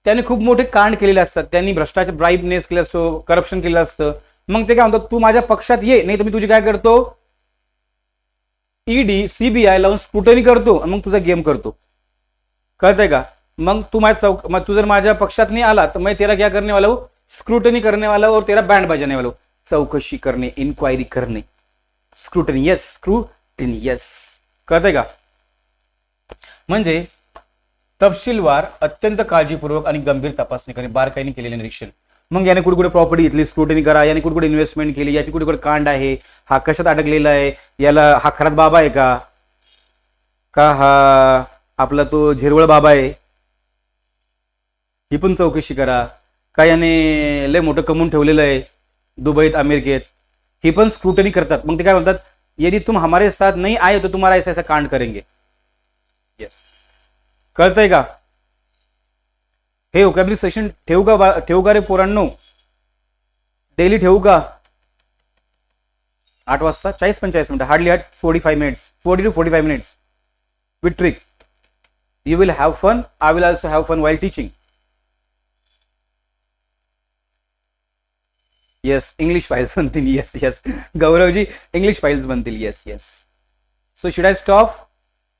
त्यांनी खूप मोठे कांड केलेले असतात, त्यांनी भ्रष्टाचार, ब्राईबनेस केला असतो, करप्शन केलं असतं. मग ते काय म्हणतात, तू माझ्या पक्षात ये, नाही तर मी तुझी काय करतो, ईडी सीबीआय लावून स्क्रुटनी करतो आणि मग तुझा गेम करतो. कळतंय का? मग तू माझ्या मग तू जर माझ्या पक्षात नाही आला तर मैं तेरा क्या करने वाला हूं, स्क्रूटनी करने वाला और तेरा बैंड बजाने वाला हूं. चौकशी करणे, इन्क्वायरी करणे, स्क्रूटनी. Yes, scrutiny. येस, कळतंय का? म्हणजे तपशीलवार, अत्यंत काळजीपूर्वक आणि गंभीर तपासणी करणे, बारकाईने केलेले निरीक्षण. मग याने कुठे कुठे प्रॉपर्टी घेतली, स्क्रूटनी करा. याने कुठे कुठे इन्व्हेस्टमेंट केली, याची कुठे कुठे कांड आहे, हा कशात अडकलेला आहे, याला हा खरात बाबा आहे का, का हा आपला तो झिरवळ बाबा आहे, ही पण चौकशी करा. का याने लय मोठं कमवून ठेवलेलं आहे दुबईत, अमेरिकेत, ही पण स्क्रूटनी करतात. मग ते काय म्हणतात, यदि तुम हमारे साथ नहीं आए तो तुम्हारा ऐसा ऐसा कांड करेंगे. येस, कळतंय का? हे व्होकॅब्युलरी सेशन ठेवू का रे पोरांनो? डेली ठेवू का? 8 वाजता 40-45 मिनिटं, hardly 45 minutes, 40 to 45 minutes with trick. You will have fun. I will also have fun while teaching. Yes, English files बनतील. Yes, yes. गौरवजी इंग्लिश फाइल्स बनतील. Yes, yes. So should I stop?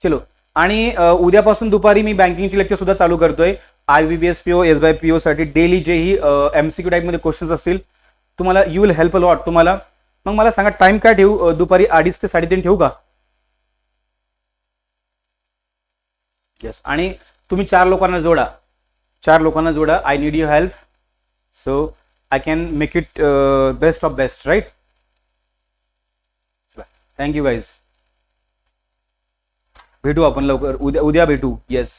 चलो. आणि उद्यापासून दुपारी मी बँकिंगची लेक्चर सुद्धा चालू करतोय. IBPS PO, SBI साठी डेली जेही MCQ टाइप मध्ये क्वेश्चन्स असतील तुम्हाला, you will help a lot तुम्हाला. मग मला सांगा टाइम काय ठेवू, दुपारी 2:30 ते 3:30 ठेवू का? येस. आणि तुम्ही 4 लोकांना जोडा, 4 लोकांना जोडा. I need you help, so I can make it best of best, right? Thank you guys. भेटू आपण लवकर, उद्या भेटू. येस.